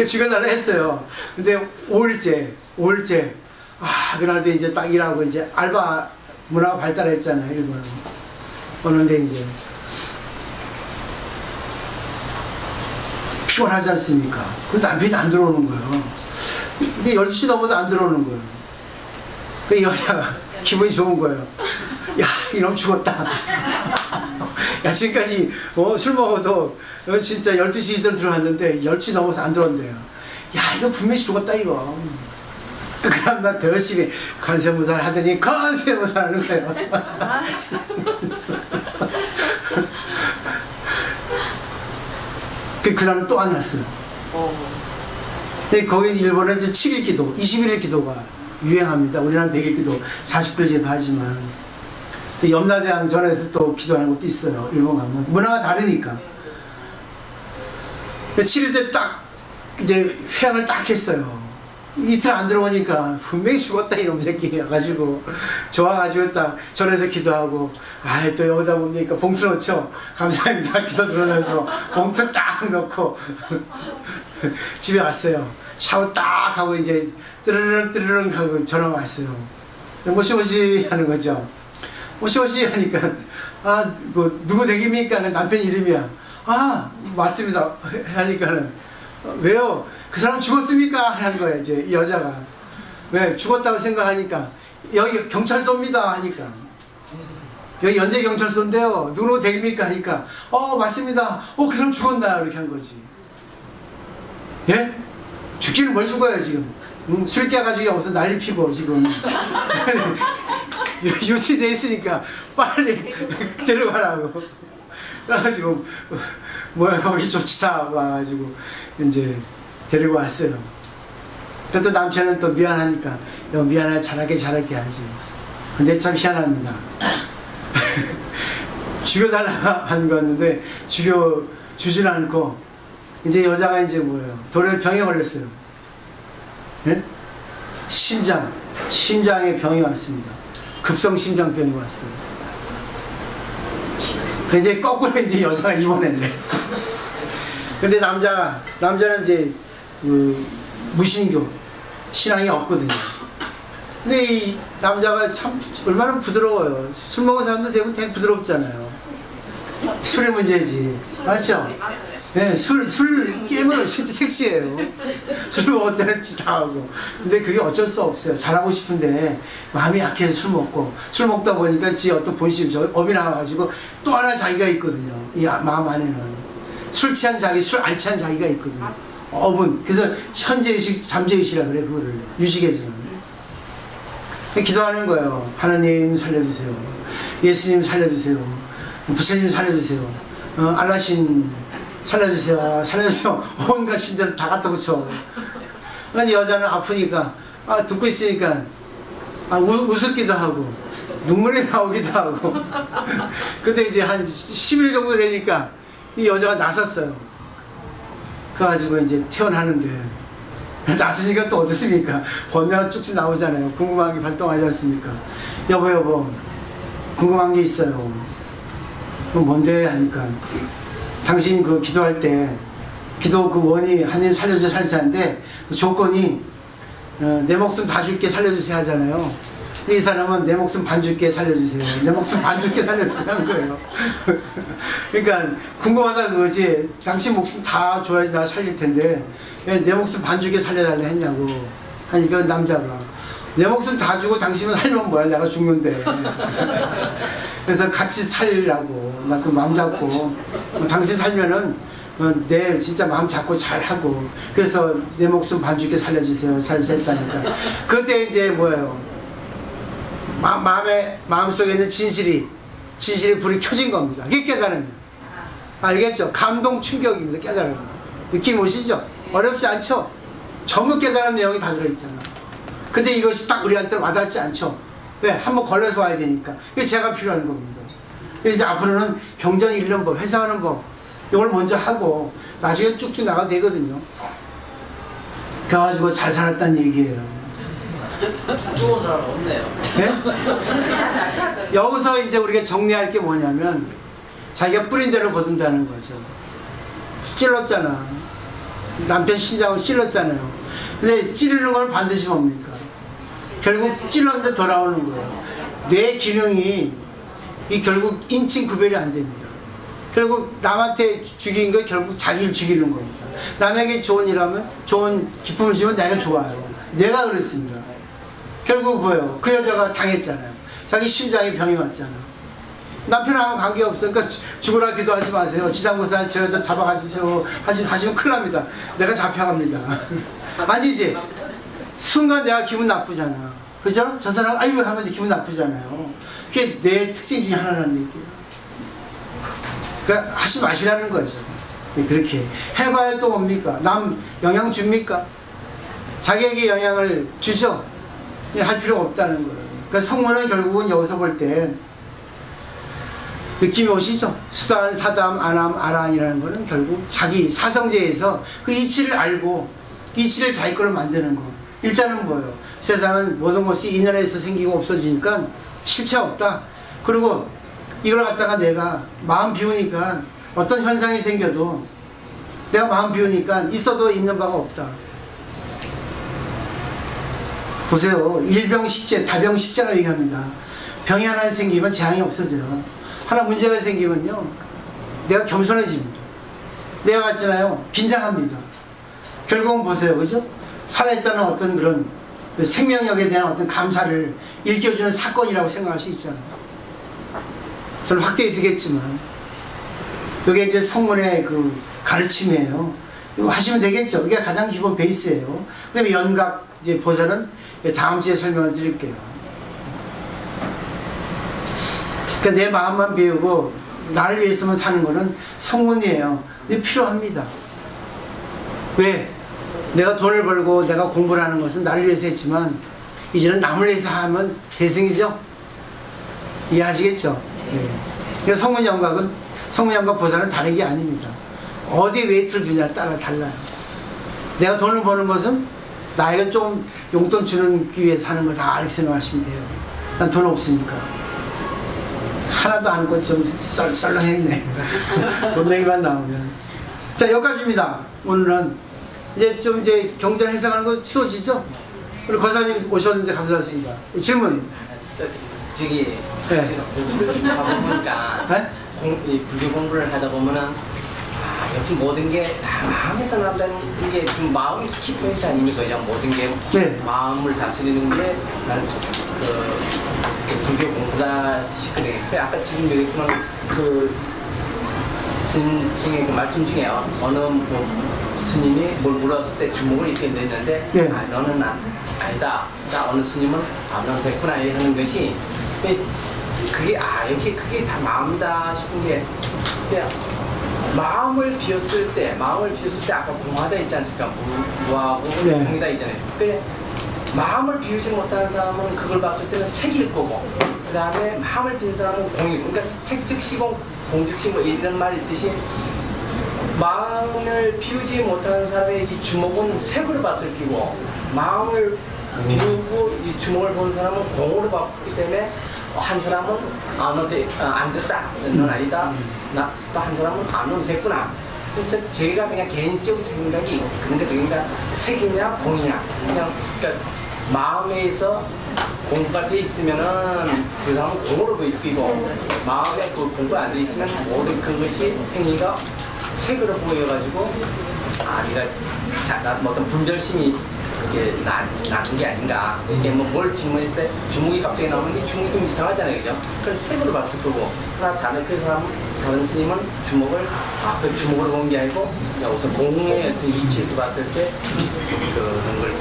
죽여달라 했어요. 근데 5일째. 그날도 이제 딱 일하고 이제 알바 문화가 발달했잖아요, 일본은. 오는데 이제 피곤하지 않습니까? 근데 남편이 안 들어오는 거예요. 근데 12시 넘어도 안 들어오는 거예요. 그 여자가 기분이 좋은 거예요. 야, 이놈 죽었다. 야, 지금까지 술 먹어도 진짜 12시 이전 들어왔는데 12시 넘어서 안 들어온대요. 야, 이거 분명히 죽었다 이거. 그 다음날 더 열심히 관세무살 하더니 관세무살 하는 거예요. 그 다음에 또 안 왔어요. 거기 일본은 이제 7일 기도, 21일 기도가 유행합니다. 우리나라는 100일 기도, 40일 기도 하지만 염라대왕 전에서 또 기도하는 것도 있어요. 일본 가면 문화가 다르니까. 7일 때 딱 이제 회양을 딱 했어요. 이틀 안 들어오니까 분명히 죽었다 이놈 새끼야 가지고 좋아가지고 딱 전에서 기도하고 또 여기다 뭡니까 봉투 넣죠. 감사합니다 기도 들어가서 봉투 딱 넣고 집에 왔어요. 샤워 딱 하고 이제 뜨르릉 하고 전화 왔어요. 모시모시 하는 거죠. 모시모시 하니까 누구 댁입니까? 남편 이름이야. 맞습니다 하니까는 왜요? 그 사람 죽었습니까? 하는 거예요. 이제 이 여자가 왜 죽었다고 생각하니까 여기 경찰서입니다 하니까 여기 연제 경찰서인데요. 누구 댁입니까? 하니까 맞습니다. 그 사람 죽었나? 이렇게 한 거지. 예? 죽기는 뭘 죽어요 지금. 술 깨가지고 여기서 난리 피고 지금 유치돼 있으니까 빨리 데려가라고. 그래가지고 거기 좋지다 와가지고 이제 데리고 왔어요. 그래도 남편은 또 미안하니까 미안해 잘할게 하지. 근데 참 희한합니다. 죽여달라고 하는 거였는데 죽여주질 않고 이제 여자가 이제 돌에 병에 걸렸어요. 네? 심장에 병이 왔습니다. 급성 심장병이 왔어요. 그 이제 거꾸로 이제 여자가 입원했네. 근데 남자는 이제 무신교 신앙이 없거든요. 근데 이 남자가 참 얼마나 부드러워요. 술 먹은 사람들 대부분 되게 부드럽잖아요. 술의 문제지. 맞죠? 네, 술 깨면 진짜 섹시해요. 술 먹을 때는 다 하고. 근데 그게 어쩔 수 없어요. 잘하고 싶은데 마음이 약해서 술 먹고, 술 먹다 보니까 지 어떤 본심, 업이 나와가지고 또 하나 자기가 있거든요. 이 마음 안에는. 술 취한 자기, 술 안 취한 자기가 있거든요. 업은. 그래서 현재의식, 잠재의식이라 그래, 그거를. 유식에서는. 기도하는 거예요. 하나님 살려주세요. 예수님 살려주세요. 부처님 살려주세요. 알라신 살려주세요. 온갖 신들 다 갖다 붙여. 그러니까 여자는 아프니까, 듣고 있으니까, 우습기도 하고, 눈물이 나오기도 하고. 근데 이제 한 10일 정도 되니까, 이 여자가 나섰어요. 그래가지고 이제 퇴원하는데, 나서니까 또 어떻습니까? 번뇌가 쭉쭉 나오잖아요. 궁금한 게 발동하지 않습니까? 여보, 궁금한 게 있어요. 뭔데? 하니까. 당신 그 기도할 때 기도 그 원이 하나님 살려주세요 살려주세요인데 그 조건이 내 목숨 다 줄게 살려주세요 하잖아요. 이 사람은 내 목숨 반 줄게 살려주세요. 내 목숨 반 줄게 살려주세요 하는 거예요. 그러니까 궁금하다 그거지. 당신 목숨 다 줘야지 나 살릴 텐데 왜 내 목숨 반 줄게 살려달라 했냐고 하니까 남자가 내 목숨 다 주고 당신은 살면 뭐야 내가 죽는데. 그래서 같이 살라고 나도 마음 잡고 당신 살면은 내 진짜 마음 잡고 잘하고 그래서 내 목숨 반 줄게 살려주세요 살렸다니까. 그때 이제 뭐예요 마음속에 있는 진실이 불이 켜진 겁니다. 그게 깨달음이에요. 알겠죠? 감동 충격입니다. 깨달음. 느낌 오시죠? 어렵지 않죠? 전부 깨달은 내용이 다 들어있잖아. 근데 이것이 딱 우리한테 와닿지 않죠? 왜? 한번 걸려서 와야 되니까. 이게 제가 필요한 겁니다. 이제 앞으로는 경전 읽는 법, 회사하는 법, 이걸 먼저 하고, 나중에 쭉쭉 나가도 되거든요. 그래가지고 잘 살았다는 얘기예요. 좋은 사람 없네요. 네? 여기서 이제 우리가 정리할 게 뭐냐면, 자기가 뿌린 대로 거둔다는 거죠. 찔렀잖아. 남편 신장을 찔렀잖아요. 근데 찌르는 건 반드시 뭡니까? 결국 찔렀는데 돌아오는 거예요. 뇌 기능이 결국 인칭 구별이 안 됩니다. 결국 남한테 죽인 거 결국 자기를 죽이는 겁니다. 남에게 좋은 일 하면 좋은 기쁨을 주면 내가 좋아요. 뇌가 그랬습니다. 결국 뭐예요? 그 여자가 당했잖아요. 자기 심장에 병이 왔잖아. 남편하고 관계없어. 그러니까 죽으라 기도하지 마세요. 지상보살 저 여자 잡아가시세요. 하시면 큰일 납니다. 내가 잡혀갑니다. 아니지? 순간 내가 기분 나쁘잖아. 그죠? 저 사람 아이고 하면 기분 나쁘잖아요. 그게 내 특징 중에 하나라는 얘기예요. 그러니까 하지 마시라는 거죠. 그렇게 해봐야 또 뭡니까? 남 영향 줍니까? 자기에게 영향을 주죠? 할 필요가 없다는 거예요. 그러니까 성문은 결국은 여기서 볼 때 느낌이 오시죠? 수단, 사담, 아남, 아란이라는 거는 결국 자기 사성제에서 그 이치를 알고 이치를 자기 거로 만드는 거. 일단은 뭐예요? 세상은 모든 것이 인연에서 생기고 없어지니까 실체 없다. 그리고 이걸 갖다가 내가 마음 비우니까 어떤 현상이 생겨도 내가 마음 비우니까 있어도 있는 바가 없다. 보세요. 일병식재, 다병식재가 얘기합니다. 병이 하나 생기면 재앙이 없어져요. 하나 문제가 생기면요, 내가 겸손해집니다. 내가 같잖아요, 빈장합니다. 결국은 보세요, 그죠? 살아있다는 어떤 그런 생명력에 대한 어떤 감사를 일깨워주는 사건이라고 생각할 수 있잖아요. 저는 확대해 쓰겠지만 이게 이제 성문의 그 가르침이에요. 이거 하시면 되겠죠. 이게 가장 기본 베이스예요. 그 다음에 연각 이제 보살은 다음 주에 설명을 드릴게요. 그러니까 내 마음만 비우고 나를 위해서만 사는 거는 성문이에요. 근데 필요합니다. 왜? 내가 돈을 벌고 내가 공부를 하는 것은 나를 위해서 했지만 이제는 남을 위해서 하면 대승이죠. 이해하시겠죠? 네. 그래서 성문연각은, 성문연각 보살은 다른 게 아닙니다. 어디에 웨이트를 두냐에 따라 달라요. 내가 돈을 버는 것은 나에게 좀 용돈 주는 위해서 하는 거다 이렇게 생각하시면 돼요. 난 돈 없으니까. 하나도 안 고 좀 썰렁했네. 돈 얘기만 나오면. 자, 여기까지입니다. 오늘은 이제 좀 이제 경전 해석하는 거 쉬워지죠? 우리 권사님 오셨는데 감사합니다. 질문. 저기 네. 공부를 하다 보니까 네? 이 불교 공부를 하다 보면은 역시 모든 게 다 마음에서 난다는 게 좀 마음이 깊은 것이 아닙니까? 그냥 모든 게 네. 마음을 다스리는 게 나는 그 불교 공부가 싶거든요. 아까 지금 얘기했지만 그 스님 중에 그 말씀 중에 어느 스님이 뭘 물었을 때 주먹을 이렇게 냈는데 네. 너는 아니다. 어느 스님은 너는 됐구나 하는 것이 그게 이렇게 그게 다 마음이다 싶은 게 그냥 마음을 비웠을 때 아까 공하다 있지 않습니까? 무하고 네. 공이다 있잖아요. 근데 마음을 비우지 못하는 사람은 그걸 봤을 때는 색일 거고, 그 다음에 마음을 빈 사람은 공이고, 그러니까 색즉시공, 공즉시공 이런 말이 있듯이 마음을 비우지 못하는 사람의 이 주먹은 색으로 봤을 끼고, 마음을 비우고 이 주먹을 본 사람은 공으로 봤기 때문에 한 사람은 안 됐다, 넌 아니다. 또 한 사람은 넌 됐구나. 제가 그냥 개인적 생각이 그런데 그러니까 색이냐 공이냐 그냥 그러니까 마음에서 공부가 돼 있으면은 그 사람은 공으로 보이고 마음에 그 공부가 안 돼 있으면 모든 그것이 행위가 색으로 보여가지고 내가 어떤 분별심이 그게 나는 게 아닌가. 이게 뭘 질문했을 때 주먹이 갑자기 나오는 게 주먹이 좀 이상하잖아요, 그죠? 그걸 색으로 봤을 거고, 그 사람, 다른 스님은 주먹을 그 주먹으로 본 게 아니고 어떤 공의 어떤 위치에서 봤을 때 그런 걸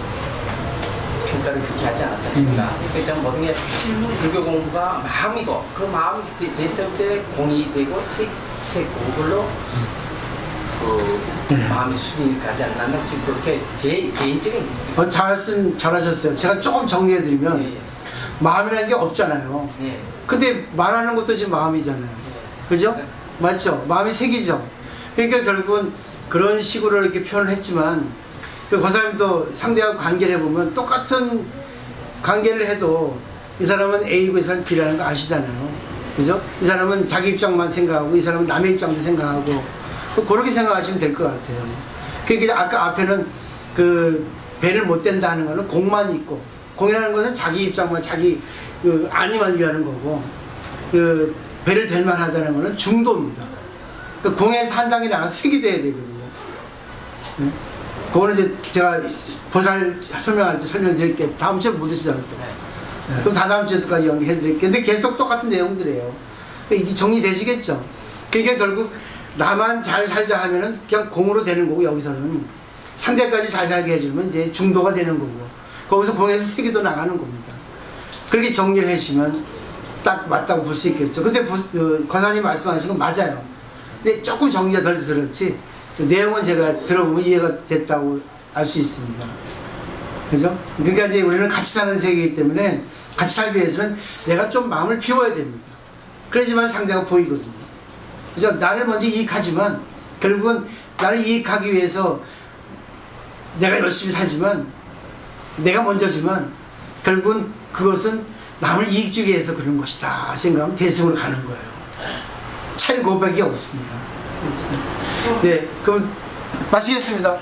평가를 그렇게 하지 않았다. 그러니까 모든 게 불교 공부가 마음이고 그 마음이 됐을 때 공이 되고 그걸로 마음의 수준이 가지 않나 지금 그렇게 제 개인적인 잘하셨어요. 제가 조금 정리해드리면 예. 마음이라는 게 없잖아요. 예. 근데 말하는 것도 지금 마음이잖아요. 그죠? 네. 맞죠? 마음이 색이죠. 그러니까 결국은 그런 식으로 이렇게 표현을 했지만 그 권사님도 상대하고 관계를 해보면 똑같은 관계를 해도 이 사람은 A고 이 사람은 B라는 거 아시잖아요. 그죠? 이 사람은 자기 입장만 생각하고 이 사람은 남의 입장도 생각하고 그렇게 생각하시면 될 것 같아요. 그러니까 아까 앞에는 그 배를 못 댄다 하는 거는 공만 있고, 공이라는 것은 자기 입장만 자기 그 안위만 위하는 거고, 그 배를 댈 만하다는 거는 중도입니다. 그 공에서 한 단계 나가서 색이 돼야 되거든요. 네? 그거는 이제 제가 보살 설명할 때 설명드릴게요. 다음 주에 못 드시지 않을까. 네. 그럼 다다음 주에까지 연기해드릴게요. 근데 계속 똑같은 내용들이에요. 그러니까 이게 정리되시겠죠? 그러니까 결국 나만 잘 살자 하면은 그냥 공으로 되는 거고, 여기서는 상대까지 잘 살게 해주면 이제 중도가 되는 거고, 거기서 공에서 세계도 나가는 겁니다. 그렇게 정리를 해주시면 딱 맞다고 볼 수 있겠죠. 근데 권사님 말씀하신 건 맞아요. 근데 조금 정리가 덜 들었지, 내용은 제가 들어보면 이해가 됐다고 알 수 있습니다. 그죠? 그러니까 이제 우리는 같이 사는 세계이기 때문에 같이 살기 위해서는 내가 좀 마음을 비워야 됩니다. 그러지만 상대가 보이거든요. 그래서 나를 먼저 이익하지만 결국은 나를 이익하기 위해서 내가 열심히 살지만 내가 먼저지만 결국은 그것은 남을 이익 주기 위해서 그런 것이다 생각하면 대승으로 가는 거예요. 차이 고백이 없습니다. 네, 그럼 마치겠습니다.